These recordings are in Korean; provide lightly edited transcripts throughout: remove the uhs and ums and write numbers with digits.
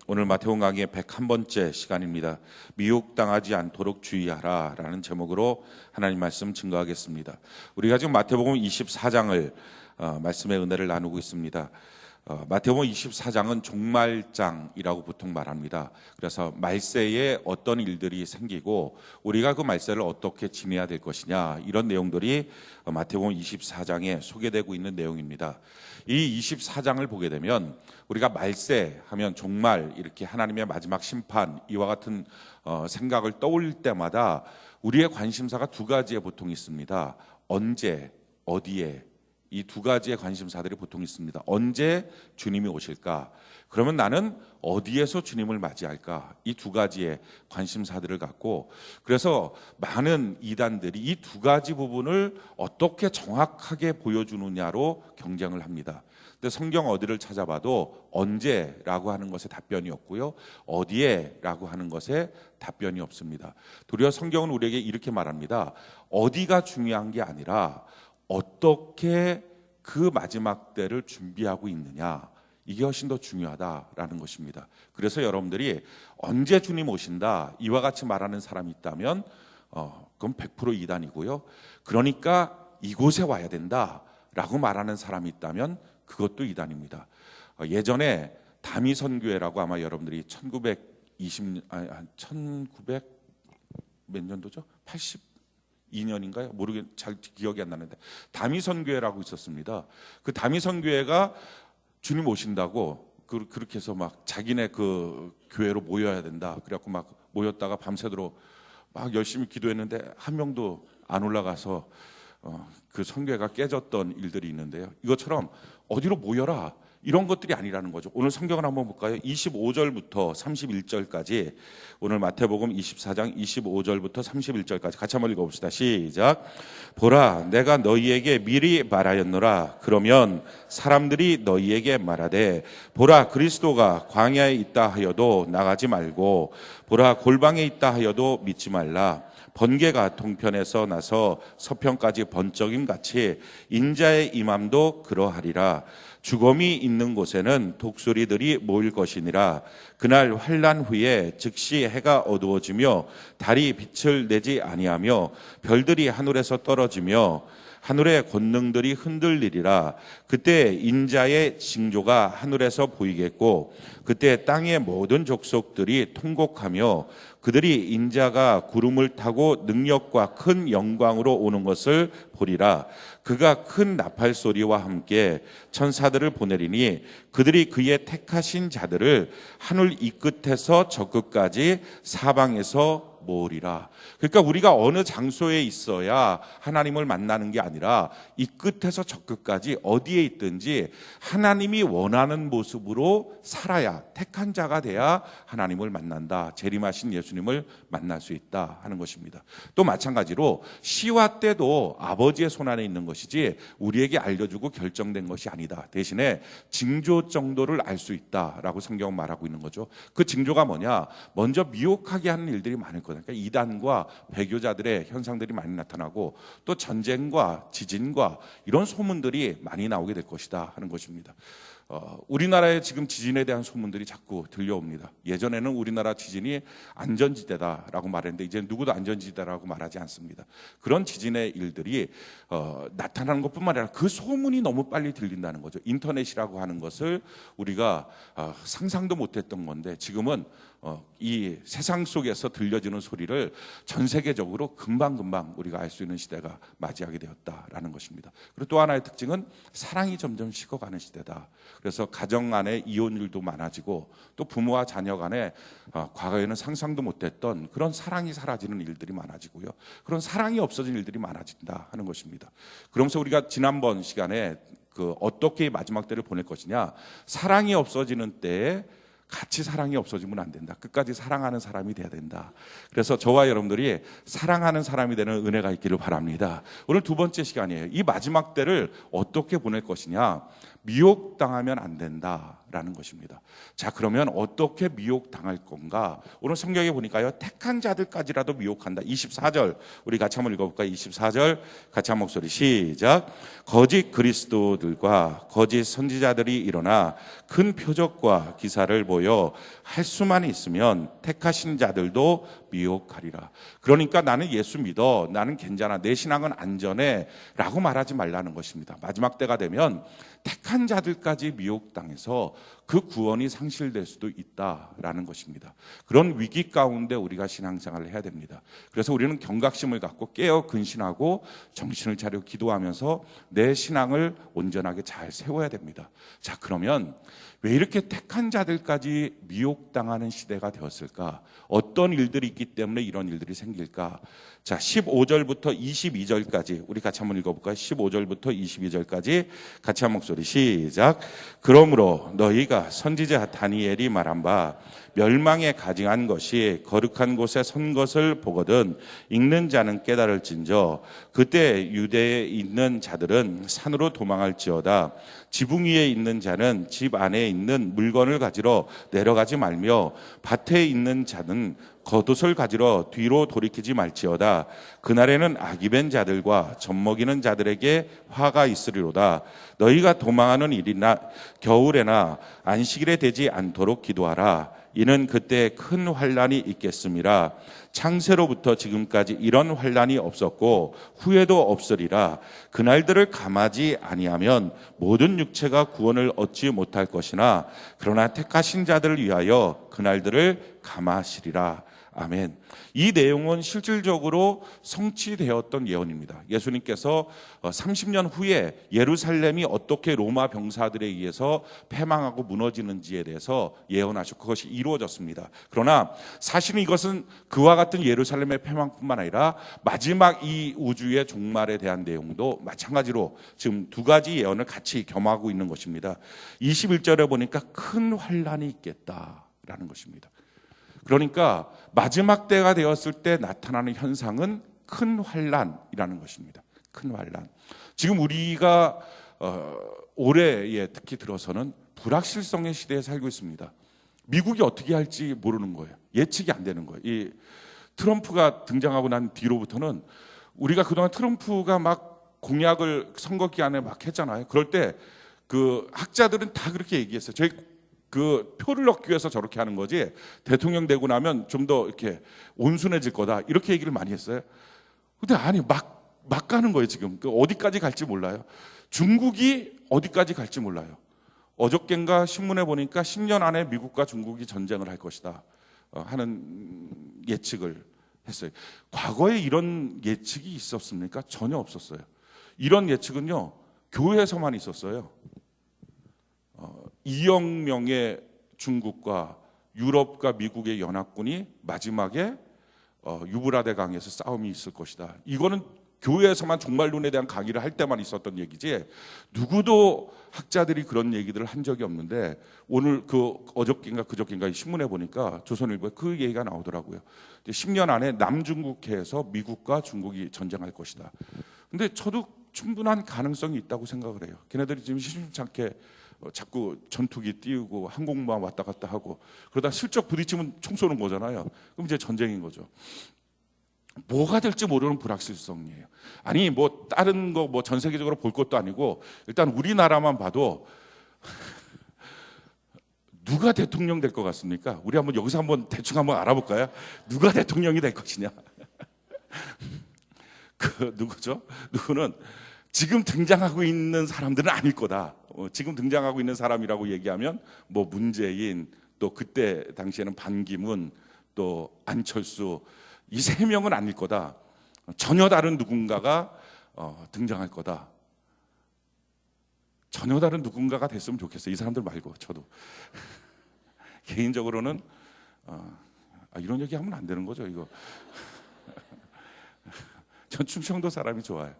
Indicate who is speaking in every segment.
Speaker 1: 오늘 마태복음 강의의 101번째 시간입니다. 미혹당하지 않도록 주의하라 라는 제목으로 하나님 말씀 증거하겠습니다. 우리가 지금 마태복음 24장을 말씀의 은혜를 나누고 있습니다. 마태복음 24장은 종말장이라고 보통 말합니다. 그래서 말세에 어떤 일들이 생기고 우리가 그 말세를 어떻게 지내야 될 것이냐, 이런 내용들이 마태복음 24장에 소개되고 있는 내용입니다. 이 24장을 보게 되면 우리가 말세 하면 종말, 이렇게 하나님의 마지막 심판, 이와 같은 생각을 떠올릴 때마다 우리의 관심사가 두 가지에 보통 있습니다. 언제, 어디에, 이 두 가지의 관심사들이 보통 있습니다. 언제 주님이 오실까? 그러면 나는 어디에서 주님을 맞이할까? 이 두 가지의 관심사들을 갖고, 그래서 많은 이단들이 이 두 가지 부분을 어떻게 정확하게 보여주느냐로 경쟁을 합니다. 근데 성경 어디를 찾아봐도 언제라고 하는 것에 답변이 없고요, 어디에라고 하는 것에 답변이 없습니다. 도리어 성경은 우리에게 이렇게 말합니다. 어디가 중요한 게 아니라 어떻게 그 마지막 때를 준비하고 있느냐, 이게 훨씬 더 중요하다라는 것입니다. 그래서 여러분들이 언제 주님 오신다, 이와 같이 말하는 사람이 있다면 그건 100% 이단이고요. 그러니까 이곳에 와야 된다라고 말하는 사람이 있다면 그것도 이단입니다. 예전에 다미선교회라고, 아마 여러분들이 1900 몇 년도죠? 82년인가요? 잘 기억이 안 나는데 다미선교회라고 있었습니다. 그 다미선교회가 주님 오신다고 그렇게 해서 막 자기네 그 교회로 모여야 된다, 그래갖고 막 모였다가 밤새도록 막 열심히 기도했는데 한 명도 안 올라가서 그 선교회가 깨졌던 일들이 있는데요. 이것처럼 어디로 모여라, 이런 것들이 아니라는 거죠. 오늘 성경을 한번 볼까요? 25절부터 31절까지, 오늘 마태복음 24장 25절부터 31절까지 같이 한번 읽어봅시다. 시작. 보라, 내가 너희에게 미리 말하였노라. 그러면 사람들이 너희에게 말하되, 보라, 그리스도가 광야에 있다 하여도 나가지 말고, 보라, 골방에 있다 하여도 믿지 말라. 번개가 동편에서 나서 서편까지 번쩍임 같이 인자의 임함도 그러하리라. 죽음이 있는 곳에는 독수리들이 모일 것이니라. 그날 환난 후에 즉시 해가 어두워지며 달이 빛을 내지 아니하며 별들이 하늘에서 떨어지며 하늘의 권능들이 흔들리리라. 그때 인자의 징조가 하늘에서 보이겠고, 그때 땅의 모든 족속들이 통곡하며 그들이 인자가 구름을 타고 능력과 큰 영광으로 오는 것을 보리라. 그가 큰 나팔 소리와 함께 천사들을 보내리니 그들이 그의 택하신 자들을 하늘 이 끝에서 저 끝까지 사방에서 모으리라. 그러니까 우리가 어느 장소에 있어야 하나님을 만나는 게 아니라 이 끝에서 저 끝까지 어디에 있든지 하나님이 원하는 모습으로 살아야, 택한 자가 돼야 하나님을 만난다, 재림하신 예수님을 만날 수 있다 하는 것입니다. 또 마찬가지로 시와 때도 아버지의 손안에 있는 것이지 우리에게 알려주고 결정된 것이 아니다. 대신에 징조 정도를 알 수 있다라고 성경은 말하고 있는 거죠. 그 징조가 뭐냐? 먼저 미혹하게 하는 일들이 많을 거다. 그러니까 이단과 배교자들의 현상들이 많이 나타나고, 또 전쟁과 지진과 이런 소문들이 많이 나오게 될 것이다 하는 것입니다. 우리나라에 지금 지진에 대한 소문들이 자꾸 들려옵니다. 예전에는 우리나라 지진이 안전지대다라고 말했는데 이제 누구도 안전지대라고 말하지 않습니다. 그런 지진의 일들이 나타나는 것뿐만 아니라 그 소문이 너무 빨리 들린다는 거죠. 인터넷이라고 하는 것을 우리가 상상도 못했던 건데, 지금은 이 세상 속에서 들려지는 소리를 전 세계적으로 금방금방 우리가 알 수 있는 시대가 맞이하게 되었다라는 것입니다. 그리고 또 하나의 특징은 사랑이 점점 식어가는 시대다. 그래서 가정 안에 이혼율도 많아지고, 또 부모와 자녀 간에 과거에는 상상도 못했던 그런 사랑이 사라지는 일들이 많아지고요, 그런 사랑이 없어진 일들이 많아진다 하는 것입니다. 그러면서 우리가 지난번 시간에 어떻게 마지막 때를 보낼 것이냐, 사랑이 없어지는 때에 같이 사랑이 없어지면 안 된다. 끝까지 사랑하는 사람이 돼야 된다. 그래서 저와 여러분들이 사랑하는 사람이 되는 은혜가 있기를 바랍니다. 오늘 두 번째 시간이에요. 이 마지막 때를 어떻게 보낼 것이냐, 미혹당하면 안 된다 라는 것입니다. 자, 그러면 어떻게 미혹당할 건가? 오늘 성경에 보니까요, 택한 자들까지라도 미혹한다. 24절 우리 같이 한번 읽어볼까요? 24절 같이 한 목소리 시작. 거짓 그리스도들과 거짓 선지자들이 일어나 큰 표적과 기사를 보여 할 수만 있으면 택하신 자들도 미혹하리라. 그러니까 나는 예수 믿어, 나는 괜찮아, 내 신앙은 안전해 라고 말하지 말라는 것입니다. 마지막 때가 되면 택한 자들까지 미혹당해서 그 구원이 상실될 수도 있다라는 것입니다. 그런 위기 가운데 우리가 신앙생활을 해야 됩니다. 그래서 우리는 경각심을 갖고 깨어 근신하고 정신을 차려 기도하면서 내 신앙을 온전하게 잘 세워야 됩니다. 자, 그러면 왜 이렇게 택한 자들까지 미혹당하는 시대가 되었을까? 어떤 일들이 있기 때문에 이런 일들이 생길까? 자, 15절부터 22절까지 우리 같이 한번 읽어볼까요? 15절부터 22절까지 같이 한 목소리 시작. 그러므로 너희가 선지자 다니엘이 말한 바 멸망에 가증한 것이 거룩한 곳에 선 것을 보거든 읽는 자는 깨달을진저 그때 유대에 있는 자들은 산으로 도망할지어다. 지붕 위에 있는 자는 집 안에 있는 물건을 가지러 내려가지 말며 밭에 있는 자는 겉옷을 가지러 뒤로 돌이키지 말지어다. 그날에는 악이벤 자들과 젖먹이는 자들에게 화가 있으리로다. 너희가 도망하는 일이나 겨울에나 안식일에 되지 않도록 기도하라. 이는 그때 큰 환난이 있겠음이라. 창세로부터 지금까지 이런 환난이 없었고 후에도 없으리라. 그날들을 감하지 아니하면 모든 육체가 구원을 얻지 못할 것이나 그러나 택하신 자들을 위하여 그날들을 감하시리라. 아멘. 이 내용은 실질적으로 성취되었던 예언입니다. 예수님께서 30년 후에 예루살렘이 어떻게 로마 병사들에 의해서 패망하고 무너지는지에 대해서 예언하셨고 그것이 이루어졌습니다. 그러나 사실은 이것은 그와 같은 예루살렘의 패망뿐만 아니라 마지막 이 우주의 종말에 대한 내용도 마찬가지로 지금 두 가지 예언을 같이 겸하고 있는 것입니다. 21절에 보니까 큰 환난이 있겠다라는 것입니다. 그러니까 마지막 때가 되었을 때 나타나는 현상은 큰 환난이라는 것입니다. 큰 환난. 지금 우리가 올해에 특히 들어서는 불확실성의 시대에 살고 있습니다. 미국이 어떻게 할지 모르는 거예요. 예측이 안 되는 거예요. 이 트럼프가 등장하고 난 뒤로부터는 우리가 그동안 트럼프가 막 공약을 선거 기간에 막 했잖아요. 그럴 때 그 학자들은 다 그렇게 얘기했어요. 저희 그 표를 얻기 위해서 저렇게 하는 거지 대통령 되고 나면 좀 더 이렇게 온순해질 거다 이렇게 얘기를 많이 했어요. 근데 아니 막 가는 거예요. 지금 어디까지 갈지 몰라요. 중국이 어디까지 갈지 몰라요. 어저께인가 신문에 보니까 10년 안에 미국과 중국이 전쟁을 할 것이다 하는 예측을 했어요. 과거에 이런 예측이 있었습니까? 전혀 없었어요. 이런 예측은요 교회에서만 있었어요. 2억 명의 중국과 유럽과 미국의 연합군이 마지막에 유브라데 강에서 싸움이 있을 것이다. 이거는 교회에서만 종말론에 대한 강의를 할 때만 있었던 얘기지 누구도 학자들이 그런 얘기들을 한 적이 없는데 오늘 어저께인가 그저께인가 신문에 보니까 조선일보에 그 얘기가 나오더라고요. 10년 안에 남중국해에서 미국과 중국이 전쟁할 것이다. 근데 저도 충분한 가능성이 있다고 생각을 해요. 걔네들이 지금 심심찮게 자꾸 전투기 띄우고 항공모함 왔다 갔다 하고 그러다 슬쩍 부딪히면 총 쏘는 거잖아요. 그럼 이제 전쟁인 거죠. 뭐가 될지 모르는 불확실성이에요. 아니 뭐 다른 거 뭐 전 세계적으로 볼 것도 아니고 일단 우리나라만 봐도 누가 대통령 될 것 같습니까? 우리 한번 여기서 한번 대충 한번 알아볼까요? 누가 대통령이 될 것이냐? 누구죠? 누구는 지금 등장하고 있는 사람들은 아닐 거다. 지금 등장하고 있는 사람이라고 얘기하면 뭐 문재인 또 그때 당시에는 반기문 또 안철수 이 세 명은 아닐 거다. 전혀 다른 누군가가 등장할 거다. 전혀 다른 누군가가 됐으면 좋겠어요. 이 사람들 말고 저도 개인적으로는 이런 얘기하면 안 되는 거죠. 이거 전 충청도 사람이 좋아요.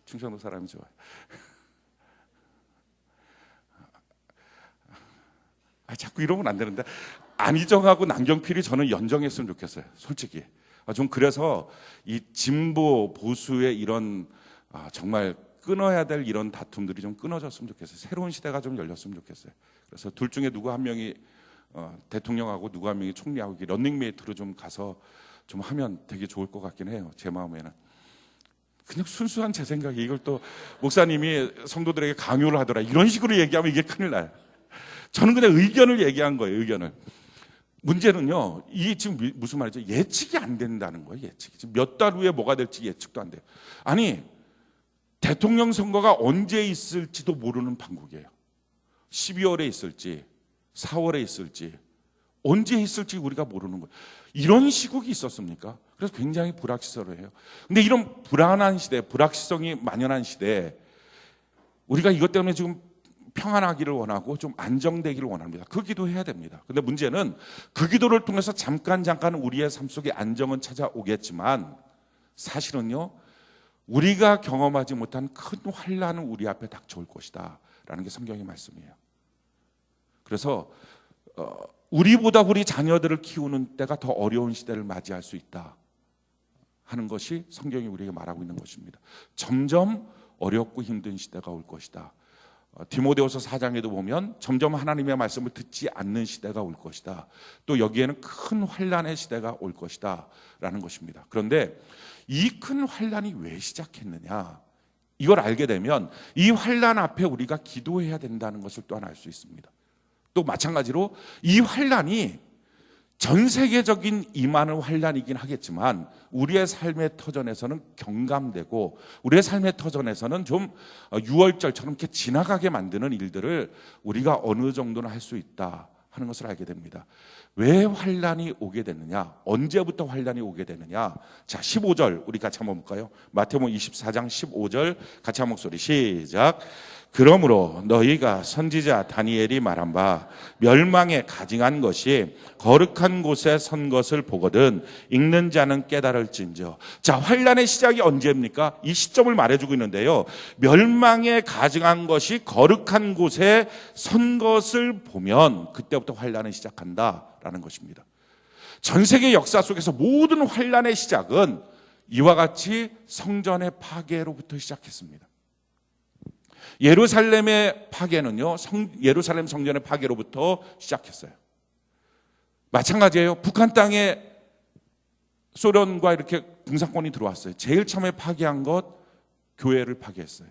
Speaker 1: 충청도 사람이 좋아요. 자꾸 이러면 안 되는데 안희정하고 남경필이 저는 연정했으면 좋겠어요. 솔직히. 좀 그래서 이 진보 보수의 이런 정말 끊어야 될 이런 다툼들이 좀 끊어졌으면 좋겠어요. 새로운 시대가 좀 열렸으면 좋겠어요. 그래서 둘 중에 누구 한 명이 대통령하고 누구 한 명이 총리하고 런닝메이트로 좀 가서 좀 하면 되게 좋을 것 같긴 해요. 제 마음에는. 그냥 순수한 제 생각에 이걸 또 목사님이 성도들에게 강요를 하더라. 이런 식으로 얘기하면 이게 큰일 나요. 저는 그냥 의견을 얘기한 거예요. 의견을. 문제는요. 이게 지금 무슨 말이죠? 예측이 안 된다는 거예요. 예측이. 지금 몇 달 후에 뭐가 될지 예측도 안 돼요. 아니 대통령 선거가 언제 있을지도 모르는 판국이에요. 12월에 있을지 4월에 있을지 언제 있을지 우리가 모르는 거예요. 이런 시국이 있었습니까? 그래서 굉장히 불확실해요. 근데 이런 불안한 시대, 불확실성이 만연한 시대에 우리가 이것 때문에 지금 평안하기를 원하고 좀 안정되기를 원합니다. 그 기도해야 됩니다. 근데 문제는 그 기도를 통해서 잠깐 우리의 삶 속에 안정은 찾아오겠지만 사실은요. 우리가 경험하지 못한 큰 환난은 우리 앞에 닥쳐올 것이다 라는 게 성경의 말씀이에요. 그래서 우리보다 우리 자녀들을 키우는 때가 더 어려운 시대를 맞이할 수 있다 하는 것이 성경이 우리에게 말하고 있는 것입니다. 점점 어렵고 힘든 시대가 올 것이다. 디모데후서 4장에도 보면 점점 하나님의 말씀을 듣지 않는 시대가 올 것이다. 또 여기에는 큰 환난의 시대가 올 것이다 라는 것입니다. 그런데 이 큰 환난이 왜 시작했느냐, 이걸 알게 되면 이 환난 앞에 우리가 기도해야 된다는 것을 또한 알 수 있습니다. 또 마찬가지로 이 환난이 전 세계적인 임하는 환난이긴 하겠지만 우리의 삶의 터전에서는 경감되고 우리의 삶의 터전에서는 좀 유월절처럼 이렇게 지나가게 만드는 일들을 우리가 어느 정도는 할 수 있다 하는 것을 알게 됩니다. 왜 환난이 오게 되느냐, 언제부터 환난이 오게 되느냐. 자, 15절 우리 같이 한번 볼까요? 마태복음 24장 15절 같이 한 목소리 시작. 그러므로 너희가 선지자 다니엘이 말한 바 멸망에 가증한 것이 거룩한 곳에 선 것을 보거든 읽는 자는 깨달을진저. 자, 환난의 시작이 언제입니까? 이 시점을 말해주고 있는데요. 멸망에 가증한 것이 거룩한 곳에 선 것을 보면 그때부터 환난이 시작한다라는 것입니다. 전 세계 역사 속에서 모든 환난의 시작은 이와 같이 성전의 파괴로부터 시작했습니다. 예루살렘의 파괴는요, 예루살렘 성전의 파괴로부터 시작했어요. 마찬가지예요. 북한 땅에 소련과 이렇게 공산권이 들어왔어요. 제일 처음에 파괴한 것 교회를 파괴했어요.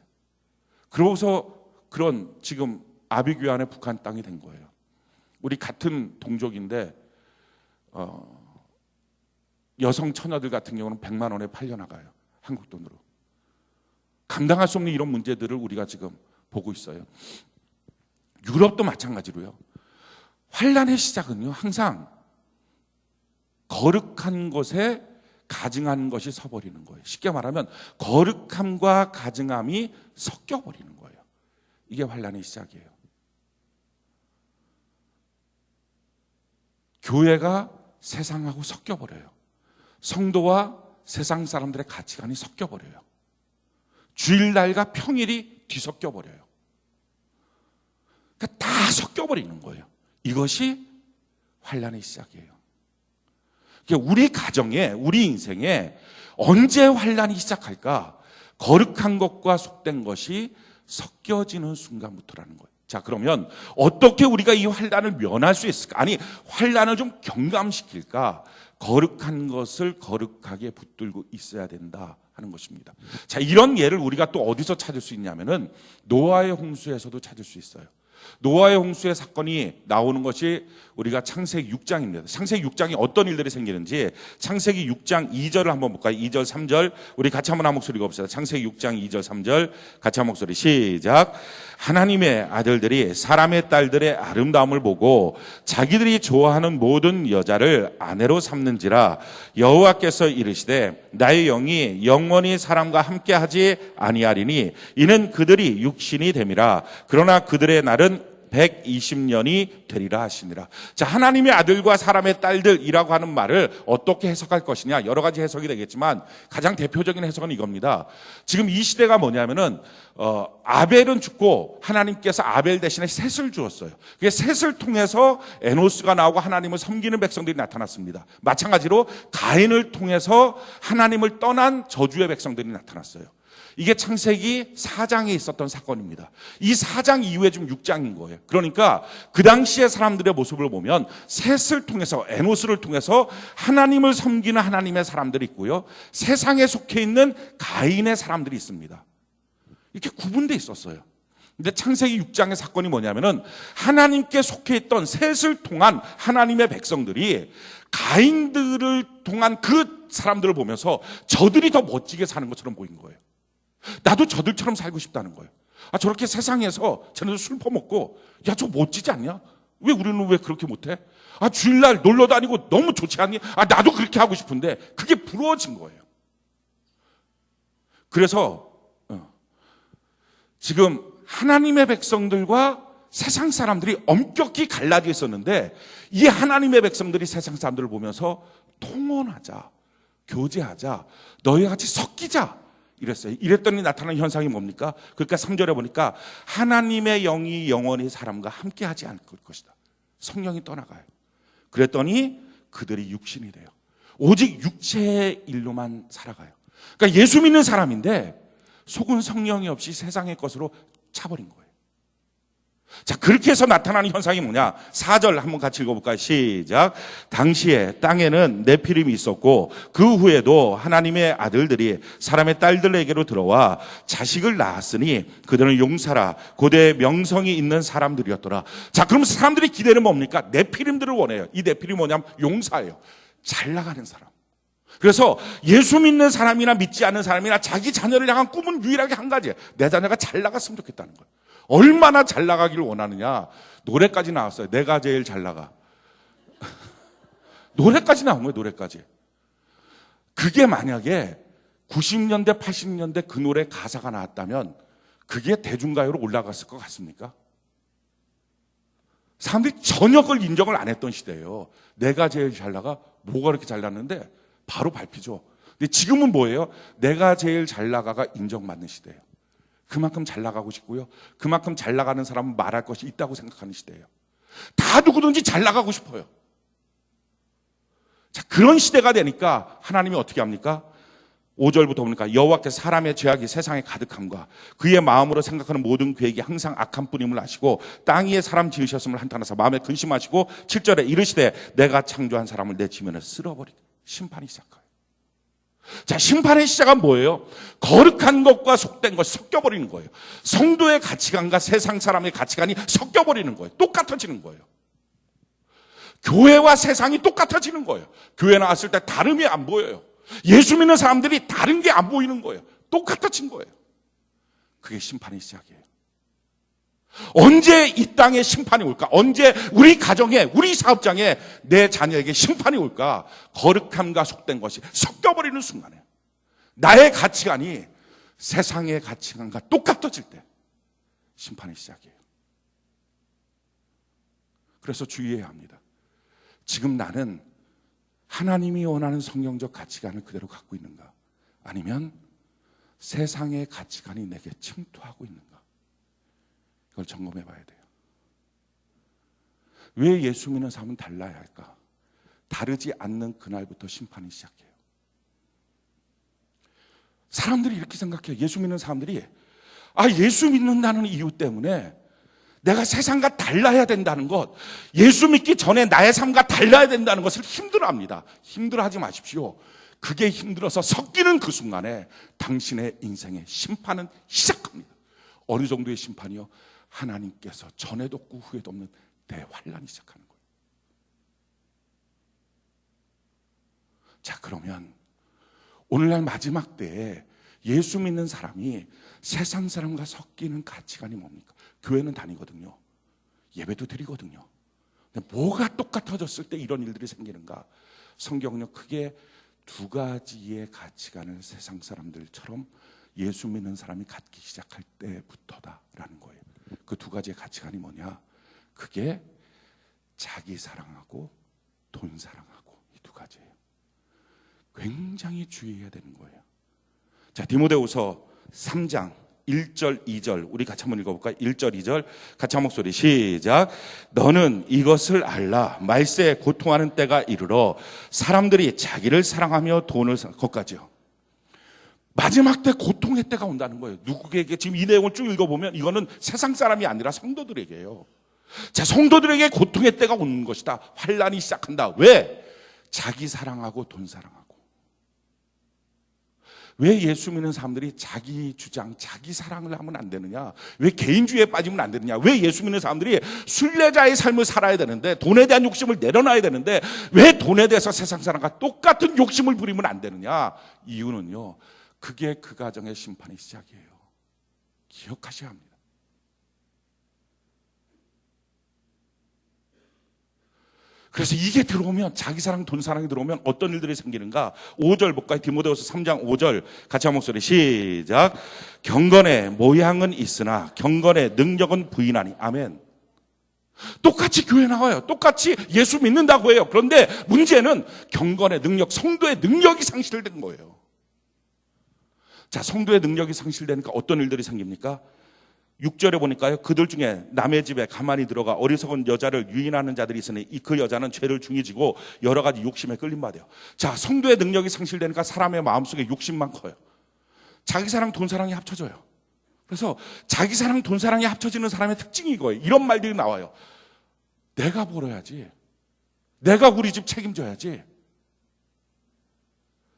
Speaker 1: 그러고서 그런 지금 아비규환의 북한 땅이 된 거예요. 우리 같은 동족인데 여성 처녀들 같은 경우는 100만 원에 팔려나가요. 한국 돈으로. 감당할 수 없는 이런 문제들을 우리가 지금 보고 있어요. 유럽도 마찬가지로요. 환난의 시작은요, 항상 거룩한 곳에 가증한 것이 서버리는 거예요. 쉽게 말하면 거룩함과 가증함이 섞여버리는 거예요. 이게 환난의 시작이에요. 교회가 세상하고 섞여버려요. 성도와 세상 사람들의 가치관이 섞여버려요. 주일날과 평일이 뒤섞여버려요. 그러니까 다 섞여버리는 거예요. 이것이 환난의 시작이에요. 그러니까 우리 가정에, 우리 인생에 언제 환난이 시작할까? 거룩한 것과 속된 것이 섞여지는 순간부터라는 거예요. 자, 그러면 어떻게 우리가 이 환난을 면할 수 있을까? 아니, 환난을 좀 경감시킬까? 거룩한 것을 거룩하게 붙들고 있어야 된다 하는 것입니다. 자, 이런 예를 우리가 또 어디서 찾을 수 있냐면은 노아의 홍수에서도 찾을 수 있어요. 노아의 홍수의 사건이 나오는 것이 우리가 창세기 6장입니다. 창세기 6장에 어떤 일들이 생기는지 창세기 6장 2절을 한번 볼까요? 2절, 3절 우리 같이 한번 한 목소리 읽어봅시다. 창세기 6장 2절, 3절 같이 한 목소리 시작. 하나님의 아들들이 사람의 딸들의 아름다움을 보고 자기들이 좋아하는 모든 여자를 아내로 삼는지라 여호와께서 이르시되 나의 영이 영원히 사람과 함께하지 아니하리니 이는 그들이 육신이 됨이라. 그러나 그들의 날은 120년이 되리라 하시니라. 자, 하나님의 아들과 사람의 딸들이라고 하는 말을 어떻게 해석할 것이냐, 여러 가지 해석이 되겠지만 가장 대표적인 해석은 이겁니다. 지금 이 시대가 뭐냐면은 아벨은 죽고 하나님께서 아벨 대신에 셋을 주었어요. 그게 셋을 통해서 에노스가 나오고 하나님을 섬기는 백성들이 나타났습니다. 마찬가지로 가인을 통해서 하나님을 떠난 저주의 백성들이 나타났어요. 이게 창세기 4장에 있었던 사건입니다. 이 4장 이후에 지금 6장인 거예요. 그러니까 그 당시의 사람들의 모습을 보면 셋을 통해서, 에노스를 통해서 하나님을 섬기는 하나님의 사람들이 있고요, 세상에 속해 있는 가인의 사람들이 있습니다. 이렇게 구분되어 있었어요. 근데 창세기 6장의 사건이 뭐냐면은 하나님께 속해 있던 셋을 통한 하나님의 백성들이 가인들을 통한 그 사람들을 보면서 저들이 더 멋지게 사는 것처럼 보인 거예요. 나도 저들처럼 살고 싶다는 거예요. 저렇게 세상에서 쟤네들 술 퍼먹고, 야, 저 멋지지 않냐? 왜 우리는 왜 그렇게 못해? 주일날 놀러 다니고 너무 좋지 않니? 나도 그렇게 하고 싶은데 그게 부러워진 거예요. 그래서 지금 하나님의 백성들과 세상 사람들이 엄격히 갈라져 있었는데, 이 하나님의 백성들이 세상 사람들을 보면서 통혼하자, 교제하자, 너희와 같이 섞이자 이랬어요. 이랬더니 나타나는 현상이 뭡니까? 그러니까 3절에 보니까 하나님의 영이 영원히 사람과 함께하지 않을 것이다. 성령이 떠나가요. 그랬더니 그들이 육신이 돼요. 오직 육체의 일로만 살아가요. 그러니까 예수 믿는 사람인데 속은 성령이 없이 세상의 것으로 차버린 거예요. 자, 그렇게 해서 나타나는 현상이 뭐냐? 4절 한번 같이 읽어볼까요? 시작. 당시에 땅에는 네피림이 있었고 그 후에도 하나님의 아들들이 사람의 딸들에게로 들어와 자식을 낳았으니 그들은 용사라 고대 명성이 있는 사람들이었더라. 자, 그럼 사람들이 기대는 뭡니까? 네피림들을 원해요. 이 네피림이 뭐냐면 용사예요. 잘 나가는 사람. 그래서 예수 믿는 사람이나 믿지 않는 사람이나 자기 자녀를 향한 꿈은 유일하게 한 가지예요. 내 자녀가 잘 나갔으면 좋겠다는 거예요. 얼마나 잘 나가기를 원하느냐. 노래까지 나왔어요. 내가 제일 잘 나가. 노래까지 나온 거예요. 노래까지. 그게 만약에 90년대 80년대 그 노래 가사가 나왔다면 그게 대중가요로 올라갔을 것 같습니까? 사람들이 전혀 그걸 인정을 안 했던 시대예요. 내가 제일 잘 나가? 뭐가 그렇게 잘 났는데? 바로 밟히죠. 근데 지금은 뭐예요? 내가 제일 잘 나가가 인정받는 시대예요. 그만큼 잘 나가고 싶고요, 그만큼 잘 나가는 사람은 말할 것이 있다고 생각하는 시대예요. 다 누구든지 잘 나가고 싶어요. 자, 그런 시대가 되니까 하나님이 어떻게 합니까? 5절부터 보니까 여호와께서 사람의 죄악이 세상에 가득함과 그의 마음으로 생각하는 모든 계획이 항상 악한 뿐임을 아시고 땅 위에 사람 지으셨음을 한탄하사 마음에 근심하시고 7절에 이르시되 내가 창조한 사람을 내 지면에 쓸어버리고 심판이 시작해요. 자, 심판의 시작은 뭐예요? 거룩한 것과 속된 것이 섞여버리는 거예요. 성도의 가치관과 세상 사람의 가치관이 섞여버리는 거예요. 똑같아지는 거예요. 교회와 세상이 똑같아지는 거예요. 교회 나왔을 때 다름이 안 보여요. 예수 믿는 사람들이 다른 게 안 보이는 거예요. 똑같아진 거예요. 그게 심판의 시작이에요. 언제 이 땅에 심판이 올까? 언제 우리 가정에, 우리 사업장에 내 자녀에게 심판이 올까? 거룩함과 속된 것이 섞여버리는 순간에 나의 가치관이 세상의 가치관과 똑같아질 때 심판의 시작이에요. 그래서 주의해야 합니다. 지금 나는 하나님이 원하는 성경적 가치관을 그대로 갖고 있는가? 아니면 세상의 가치관이 내게 침투하고 있는가? 그걸 점검해 봐야 돼요. 왜 예수 믿는 사람은 달라야 할까? 다르지 않는 그날부터 심판이 시작해요. 사람들이 이렇게 생각해요. 예수 믿는 사람들이 예수 믿는다는 이유 때문에 내가 세상과 달라야 된다는 것, 예수 믿기 전에 나의 삶과 달라야 된다는 것을 힘들어합니다. 힘들어하지 마십시오. 그게 힘들어서 섞이는 그 순간에 당신의 인생의 심판은 시작합니다. 어느 정도의 심판이요? 하나님께서 전에도 없고 후에도 없는 대환란이 시작하는 거예요. 자, 그러면 오늘날 마지막 때에 예수 믿는 사람이 세상 사람과 섞이는 가치관이 뭡니까? 교회는 다니거든요. 예배도 드리거든요. 근데 뭐가 똑같아졌을 때 이런 일들이 생기는가? 성경은요, 크게 두 가지의 가치관을 세상 사람들처럼 예수 믿는 사람이 갖기 시작할 때부터다라는 거예요. 그 두 가지의 가치관이 뭐냐? 그게 자기 사랑하고 돈 사랑하고 이 두 가지예요. 굉장히 주의해야 되는 거예요. 자, 디모데후서 3장 1절 2절 우리 같이 한번 읽어볼까요? 1절 2절 같이 한 목소리 시작. 너는 이것을 알라. 말세에 고통하는 때가 이르러 사람들이 자기를 사랑하며 돈을 것까지요. 마지막 때 고통의 때가 온다는 거예요. 누구에게? 지금 이 내용을 쭉 읽어보면 이거는 세상 사람이 아니라 성도들에게요. 자, 성도들에게 고통의 때가 오는 것이다. 환난이 시작한다. 왜? 자기 사랑하고 돈 사랑하고. 왜 예수 믿는 사람들이 자기 주장, 자기 사랑을 하면 안 되느냐? 왜 개인주의에 빠지면 안 되느냐? 왜 예수 믿는 사람들이 순례자의 삶을 살아야 되는데, 돈에 대한 욕심을 내려놔야 되는데, 왜 돈에 대해서 세상 사람과 똑같은 욕심을 부리면 안 되느냐? 이유는요, 그게 그 가정의 심판의 시작이에요. 기억하셔야 합니다. 그래서 이게 들어오면, 자기 사랑, 돈 사랑이 들어오면 어떤 일들이 생기는가? 5절 볼까요? 디모데후서 3장 5절 같이 한 목소리 시작. 경건의 모양은 있으나 경건의 능력은 부인하니. 아멘. 똑같이 교회 나와요. 똑같이 예수 믿는다고 해요. 그런데 문제는 경건의 능력, 성도의 능력이 상실된 거예요. 자, 성도의 능력이 상실되니까 어떤 일들이 생깁니까? 6절에 보니까요, 그들 중에 남의 집에 가만히 들어가 어리석은 여자를 유인하는 자들이 있으니 그 여자는 죄를 중히 지고 여러 가지 욕심에 끌림받아요. 자, 성도의 능력이 상실되니까 사람의 마음속에 욕심만 커요. 자기 사랑, 돈 사랑이 합쳐져요. 그래서 자기 사랑, 돈 사랑이 합쳐지는 사람의 특징이 이거예요. 이런 말들이 나와요. 내가 벌어야지. 내가 우리 집 책임져야지.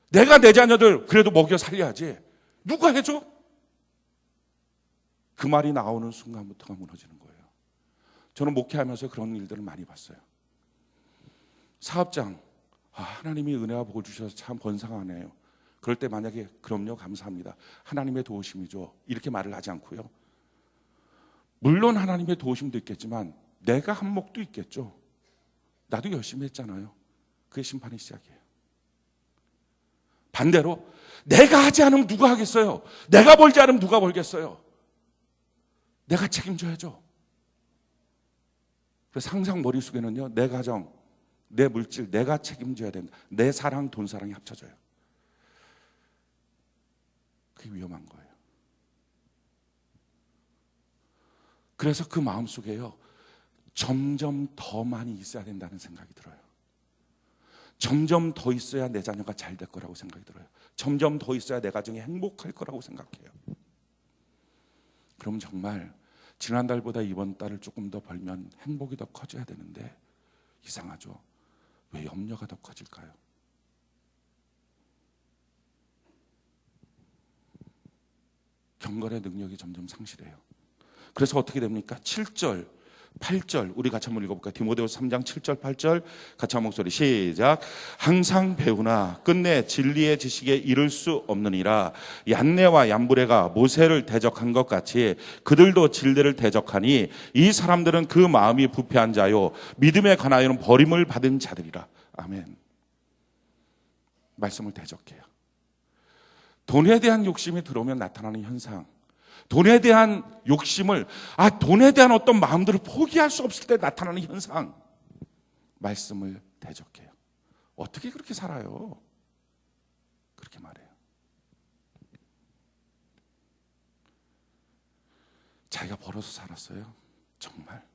Speaker 1: 내가 내 자녀들 그래도 먹여 살려야지. 누가 해줘? 그 말이 나오는 순간부터가 무너지는 거예요. 저는 목회하면서 그런 일들을 많이 봤어요. 사업장, 하나님이 은혜와 복을 주셔서 참 번성하네요. 그럴 때 만약에 그럼요, 감사합니다. 하나님의 도우심이죠. 이렇게 말을 하지 않고요. 물론 하나님의 도우심도 있겠지만 내가 한몫도 있겠죠. 나도 열심히 했잖아요. 그게 심판의 시작이에요. 반대로 내가 하지 않으면 누가 하겠어요? 내가 벌지 않으면 누가 벌겠어요? 내가 책임져야죠. 그래서 항상 머릿속에는요, 내 가정, 내 물질, 내가 책임져야 된다. 내 사랑, 돈 사랑이 합쳐져요. 그게 위험한 거예요. 그래서 그 마음속에요, 점점 더 많이 있어야 된다는 생각이 들어요. 점점 더 있어야 내 자녀가 잘 될 거라고 생각이 들어요. 점점 더 있어야 내 가정이 행복할 거라고 생각해요. 그럼 정말 지난달보다 이번 달을 조금 더 벌면 행복이 더 커져야 되는데 이상하죠. 왜 염려가 더 커질까요? 경건의 능력이 점점 상실해요. 그래서 어떻게 됩니까? 7절, 8절 우리 같이 한번 읽어볼까요? 디모데후서 3장 7절 8절 같이 한 목소리 시작. 항상 배우나 끝내 진리의 지식에 이를 수 없느니라. 얀네와 얀브레가 모세를 대적한 것 같이 그들도 진리를 대적하니 이 사람들은 그 마음이 부패한 자요 믿음에 관하여는 버림을 받은 자들이라. 아멘. 말씀을 대적해요. 돈에 대한 욕심이 들어오면 나타나는 현상, 돈에 대한 욕심을, 돈에 대한 어떤 마음들을 포기할 수 없을 때 나타나는 현상, 말씀을 대적해요. 어떻게 그렇게 살아요? 그렇게 말해요. 자기가 벌어서 살았어요? 정말?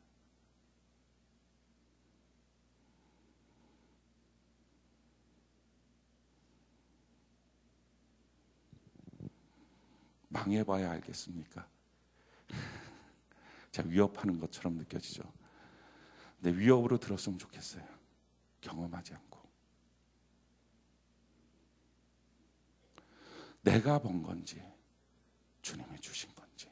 Speaker 1: 망해봐야 알겠습니까? 제가 위협하는 것처럼 느껴지죠. 근데 위협으로 들었으면 좋겠어요. 경험하지 않고. 내가 번 건지 주님이 주신 건지.